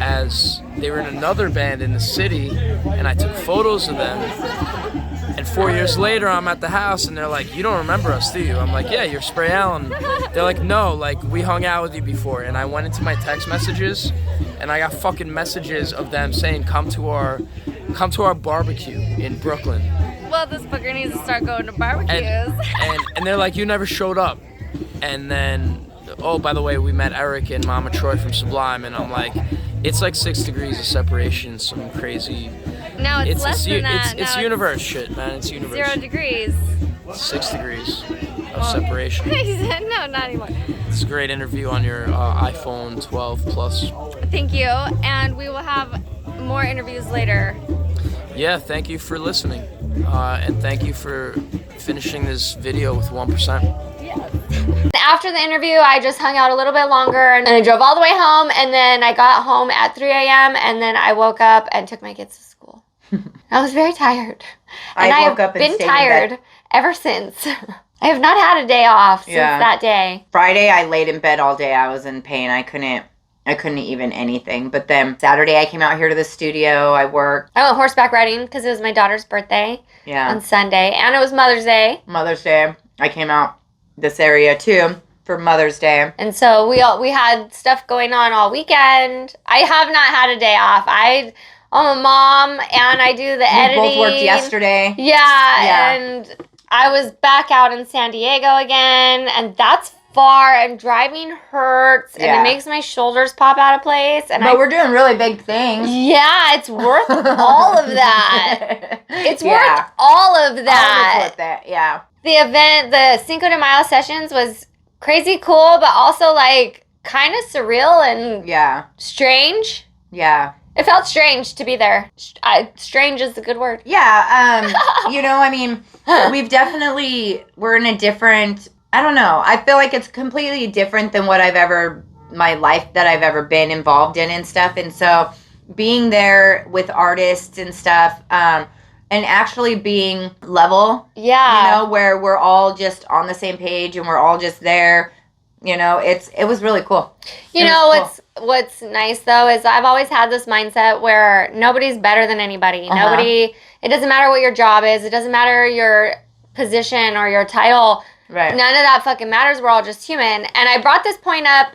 as they were in another band in the city, and I took photos of them. And 4 years later, I'm at the house, and they're like, "You don't remember us, do you?" I'm like, "Yeah, you're Spray Allen." They're like, "No, like, we hung out with you before." And I went into my text messages, and I got fucking messages of them saying, come to our barbecue in Brooklyn. Well, this fucker needs to start going to barbecues. And they're like, "You never showed up." And then, oh, by the way, we met Eric and Mama Troy from Sublime, and I'm like, it's like 6 degrees of separation, some crazy... No, it's less than that. It's universe shit, man. It's universe. 0 degrees. 6 degrees of separation. He said, no, not anymore. It's a great interview on your iPhone 12 Plus. Thank you, and we will have more interviews later. Yeah, thank you for listening, and thank you for finishing this video with 1%. After the interview, I just hung out a little bit longer, and I drove all the way home, and then I got home at 3 a.m., and then I woke up and took my kids to school. I was very tired. And I woke up and been stayed in tired bed. ever since. I have not had a day off since that day. Friday, I laid in bed all day. I was in pain. I couldn't even anything. But then Saturday, I came out here to the studio. I worked. I went horseback riding because it was my daughter's birthday on Sunday, and it was Mother's Day. Mother's Day. I came out this area too for Mother's Day. And so we had stuff going on all weekend. I have not had a day off. I'm a mom, and I do the editing. We both worked yesterday. Yeah, and I was back out in San Diego again, and that's far, and driving hurts, and it makes my shoulders pop out of place. But we're doing really big things. Yeah, it's worth all of that. It's worth all of that. All of it's worth it, yeah. The event, the Cinco de Mayo sessions, was crazy cool, but also like kind of surreal and strange. Yeah. It felt strange to be there. Strange is a good word. Yeah. You know, I mean, we're in a different, I don't know. I feel like it's completely different than my life that I've ever been involved in and stuff. And so being there with artists and stuff, and actually being level, you know, where we're all just on the same page and we're all just there, you know, it was really cool. You know, what's nice though is I've always had this mindset where nobody's better than anybody. It doesn't matter what your job is. It doesn't matter your position or your title. Right. None of that fucking matters. We're all just human. And I brought this point up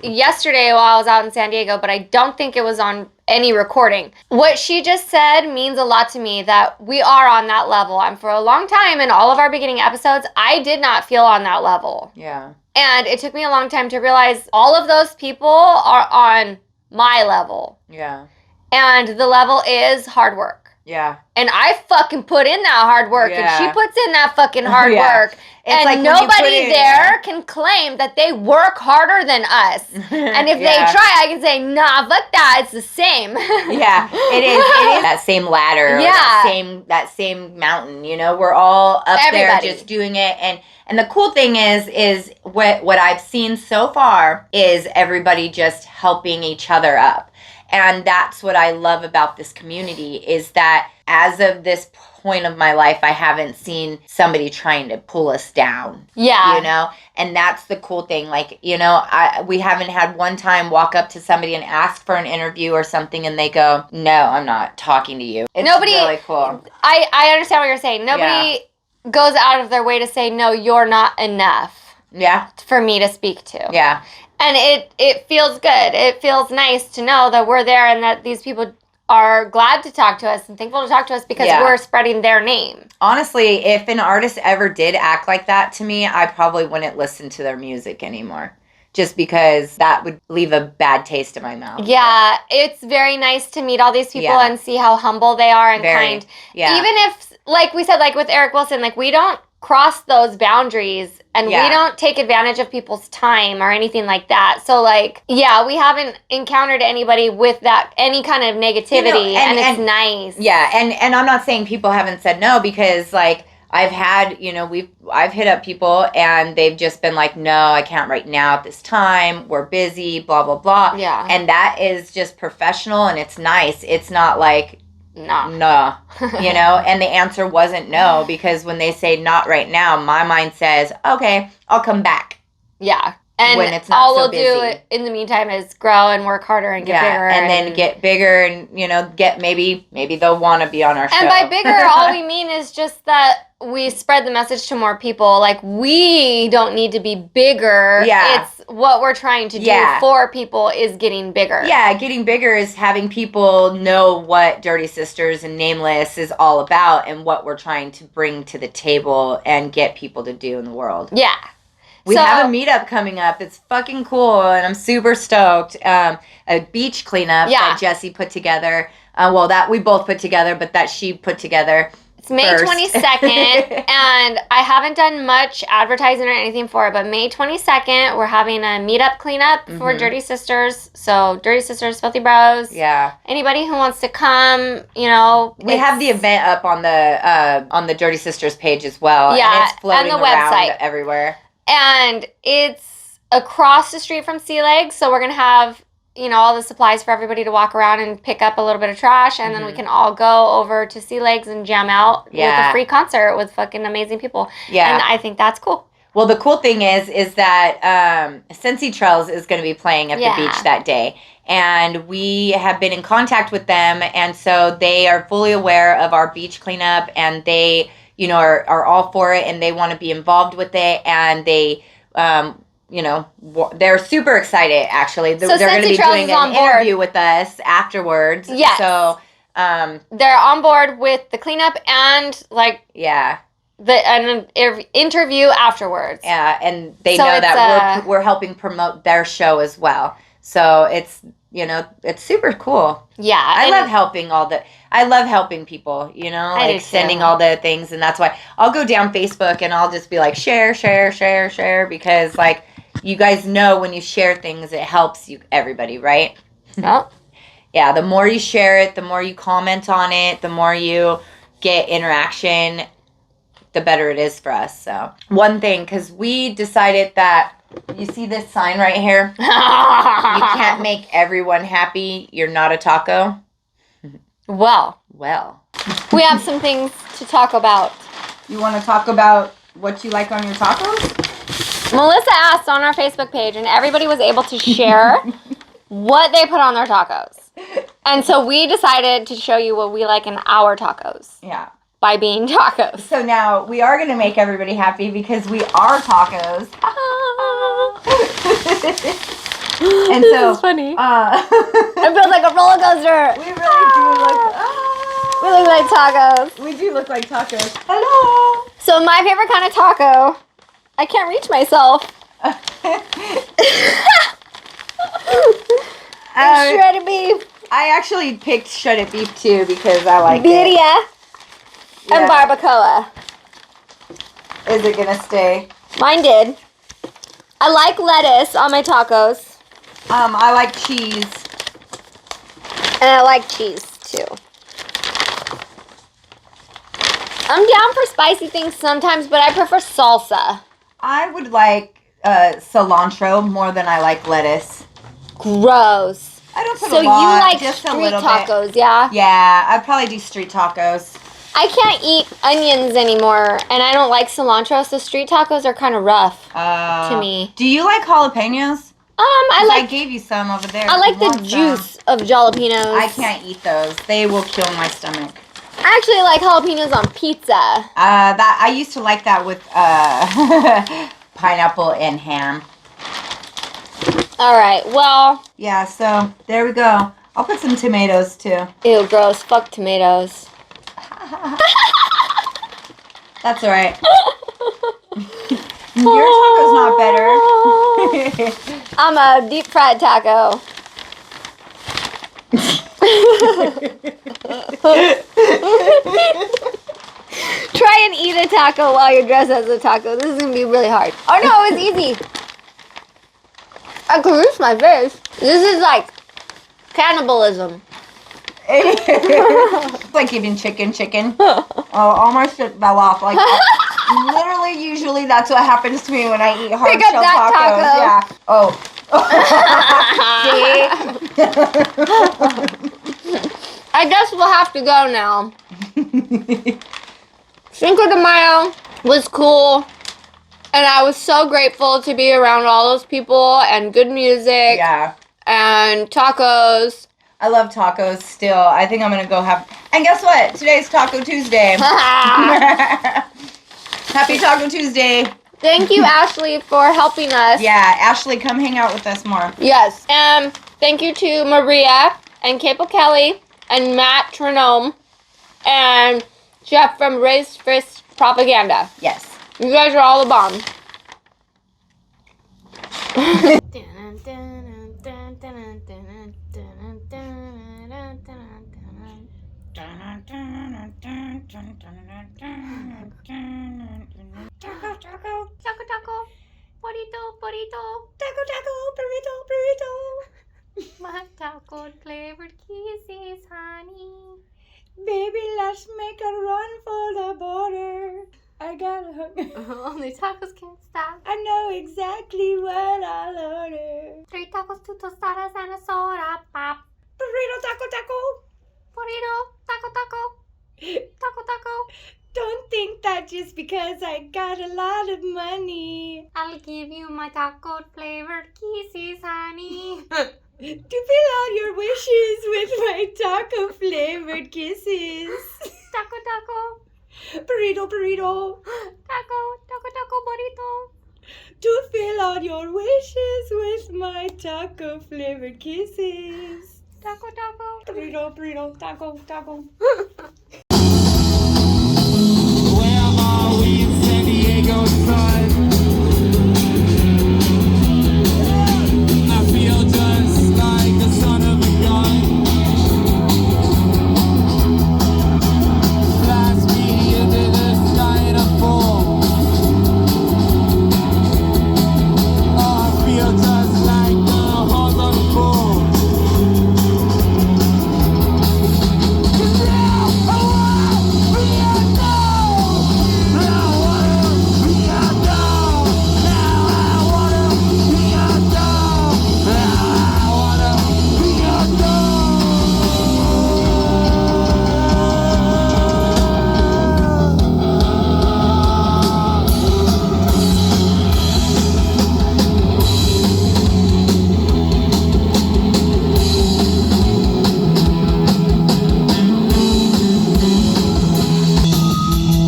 yesterday while I was out in San Diego, but I don't think it was on any recording. What she just said means a lot to me, that we are on that level. And for a long time in all of our beginning episodes, I did not feel on that level. Yeah. And it took me a long time to realize all of those people are on my level. Yeah. And the level is hard work. Yeah. And I fucking put in that hard work, and she puts in that fucking hard work. It's and like nobody there can claim that they work harder than us. And if they try, I can say, nah, fuck that. It's the same. Yeah, it is that same ladder. Yeah. That same mountain. You know, we're all up there just doing it. And the cool thing is what I've seen so far is everybody just helping each other up. And that's what I love about this community, is that as of this point of my life, I haven't seen somebody trying to pull us down. Yeah. You know? And that's the cool thing. Like, you know, we haven't had one time walk up to somebody and ask for an interview or something and they go, no, I'm not talking to you. It's really cool. I understand what you're saying. Nobody goes out of their way to say, no, you're not enough. Yeah. For me to speak to. Yeah. And it feels good. It feels nice to know that we're there and that these people are glad to talk to us and thankful to talk to us because we're spreading their name. Honestly, if an artist ever did act like that to me, I probably wouldn't listen to their music anymore. just because that would leave a bad taste in my mouth. Yeah, it's very nice to meet all these people and see how humble they are and kind. Yeah. Even if, like we said, like with Eric Wilson, like we don't cross those boundaries and we don't take advantage of people's time or anything like that. So like, yeah, we haven't encountered anybody with that, any kind of negativity, and it's nice. Yeah, and I'm not saying people haven't said no, because like, I've had, I've hit up people and they've just been like, no, I can't right now at this time. We're busy, blah, blah, blah. Yeah. And that is just professional and it's nice. It's not like, no, and the answer wasn't no, because when they say not right now, my mind says, okay, I'll come back. Yeah. And when it's not all so we'll busy. do in the meantime is grow and work harder and get bigger. And then get bigger and, get maybe they'll want to be on our show. And by bigger, all we mean is just that we spread the message to more people. Like, we don't need to be bigger. Yeah. It's what we're trying to do for people is getting bigger. Yeah, getting bigger is having people know what Dirty Sisters and Nameless is all about and what we're trying to bring to the table and get people to do in the world. Yeah. We have a meetup coming up. It's fucking cool, and I'm super stoked. A beach cleanup that Jessie put together. That we both put together, but that she put together. It's May 22nd, and I haven't done much advertising or anything for it, but May 22nd, we're having a meetup cleanup for Dirty Sisters. So, Dirty Sisters, Filthy Bros. Yeah. Anybody who wants to come, we have the event up on the Dirty Sisters page as well. Yeah, and it's floating and the around website everywhere. And it's across the street from Sea Legs, so we're going to have, all the supplies for everybody to walk around and pick up a little bit of trash, and then we can all go over to Sea Legs and jam out with a free concert with fucking amazing people. Yeah. And I think that's cool. Well, the cool thing is that Cincy Trails is going to be playing at the beach that day. And we have been in contact with them, and so they are fully aware of our beach cleanup, and they are all for it, and they want to be involved with it, and they, they're super excited, actually. So they're going to be Trails doing an interview with us afterwards. Yes. So, they're on board with the cleanup and, an interview afterwards. Yeah, and they know that we're helping promote their show as well. So it's, it's super cool. Yeah. I love helping people, sending all the things. And that's why I'll go down Facebook and I'll just be like, share, because you guys know when you share things, it helps everybody, right? Well. Yeah, the more you share it, the more you comment on it, the more you get interaction, the better it is for us. So one thing, because we decided that, you see this sign right here? You can't make everyone happy. You're not a taco. Well. We have some things to talk about. You want to talk about what you like on your tacos? Melissa asked on our Facebook page, and everybody was able to share what they put on their tacos. And so we decided to show you what we like in our tacos. Yeah. By being tacos. So now we are going to make everybody happy because we are tacos. And this so is funny. It feels like a roller coaster. We really do look. We look like tacos. We do look like tacos. Hello. So my favorite kind of taco. I can't reach myself. Shredded beef. I actually picked shredded beef too because I like it. And barbacoa. Is it gonna stay? Mine did. I like lettuce on my tacos. I like cheese. And I like cheese too. I'm down for spicy things sometimes, but I prefer salsa. I would like cilantro more than I like lettuce. Gross. I don't put so a lot, you like just street a little tacos, bit. Yeah? Yeah, I'd probably do street tacos. I can't eat onions anymore, and I don't like cilantro, so street tacos are kind of rough to me. Do you like jalapenos? I gave you some over there. I like the juice of jalapenos. I can't eat those. They will kill my stomach. I actually like jalapenos on pizza. That I used to like that with pineapple and ham. All right, well. Yeah, so there we go. I'll put some tomatoes too. Ew, gross. Fuck tomatoes. That's all right. Your taco's not better. I'm a deep fried taco. Try and eat a taco while you're dressed as a taco. This is gonna be really hard. Oh no, it was easy. I can reach my face. This is like cannibalism. It's like eating chicken. Oh, all my shit fell off. Like, literally, usually that's what happens to me when I eat hard Pick up shell that tacos. taco. Yeah. See? I guess we'll have to go now. Cinco de Mayo was cool. And I was so grateful to be around all those people and good music. Yeah. And tacos. I love tacos still. I think I'm going to go have... And guess what? Today's Taco Tuesday. Happy Taco Tuesday. Thank you, Ashley, for helping us. Yeah, Ashley, come hang out with us more. Yes. Thank you to Maria and Cajon Kelley and Matt Trinome and Jeff from Raised Fist Propaganda. Yes. You guys are all the bomb. Taco, burrito. Taco, burrito. My taco flavored kisses, honey. Baby, let's make a run for the border. I got a hook. Only tacos can't stop. I know exactly what I'll order. 3 tacos, 2 tostadas, and a soda pop. Burrito, taco. Burrito, taco. Taco. Don't think that just because I got a lot of money. I'll give you my taco flavored kisses, honey. To fill all your wishes with my taco flavored kisses. Taco. Burrito. Taco, burrito. To fill all your wishes with my taco flavored kisses. Taco. Burrito, taco. Where are we in San Diego, sun? I feel just like the son of a gun. Blast me into the sky in a fall. Oh, I feel just like the horse on the bull.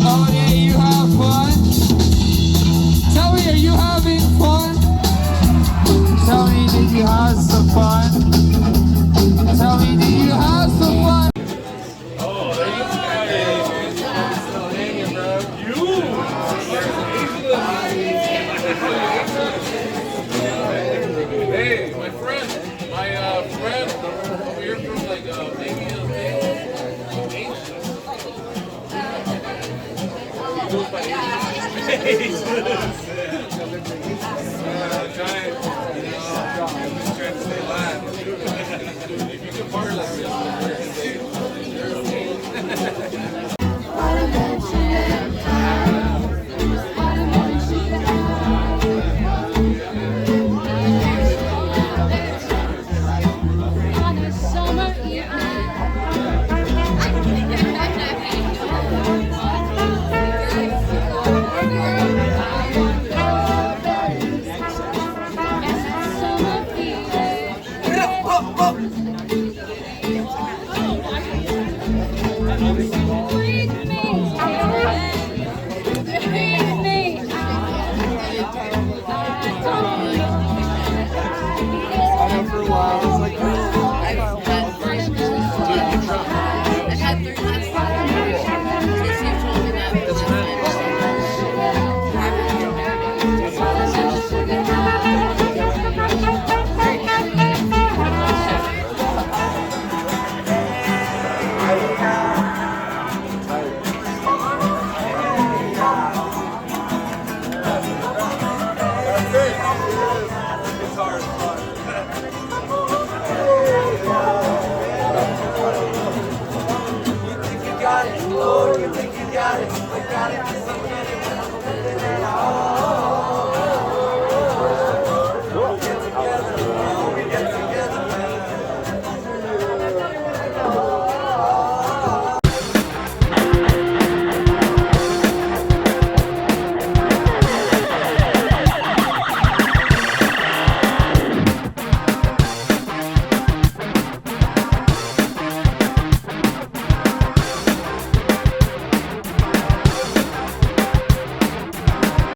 Oh yeah, you have fun? Tell me, are you having fun? Tell me, did you have some fun? Tell me, did you have some fun? Hey, my friend over here from like maybe trying to stay alive. If you can party like On a summer evening.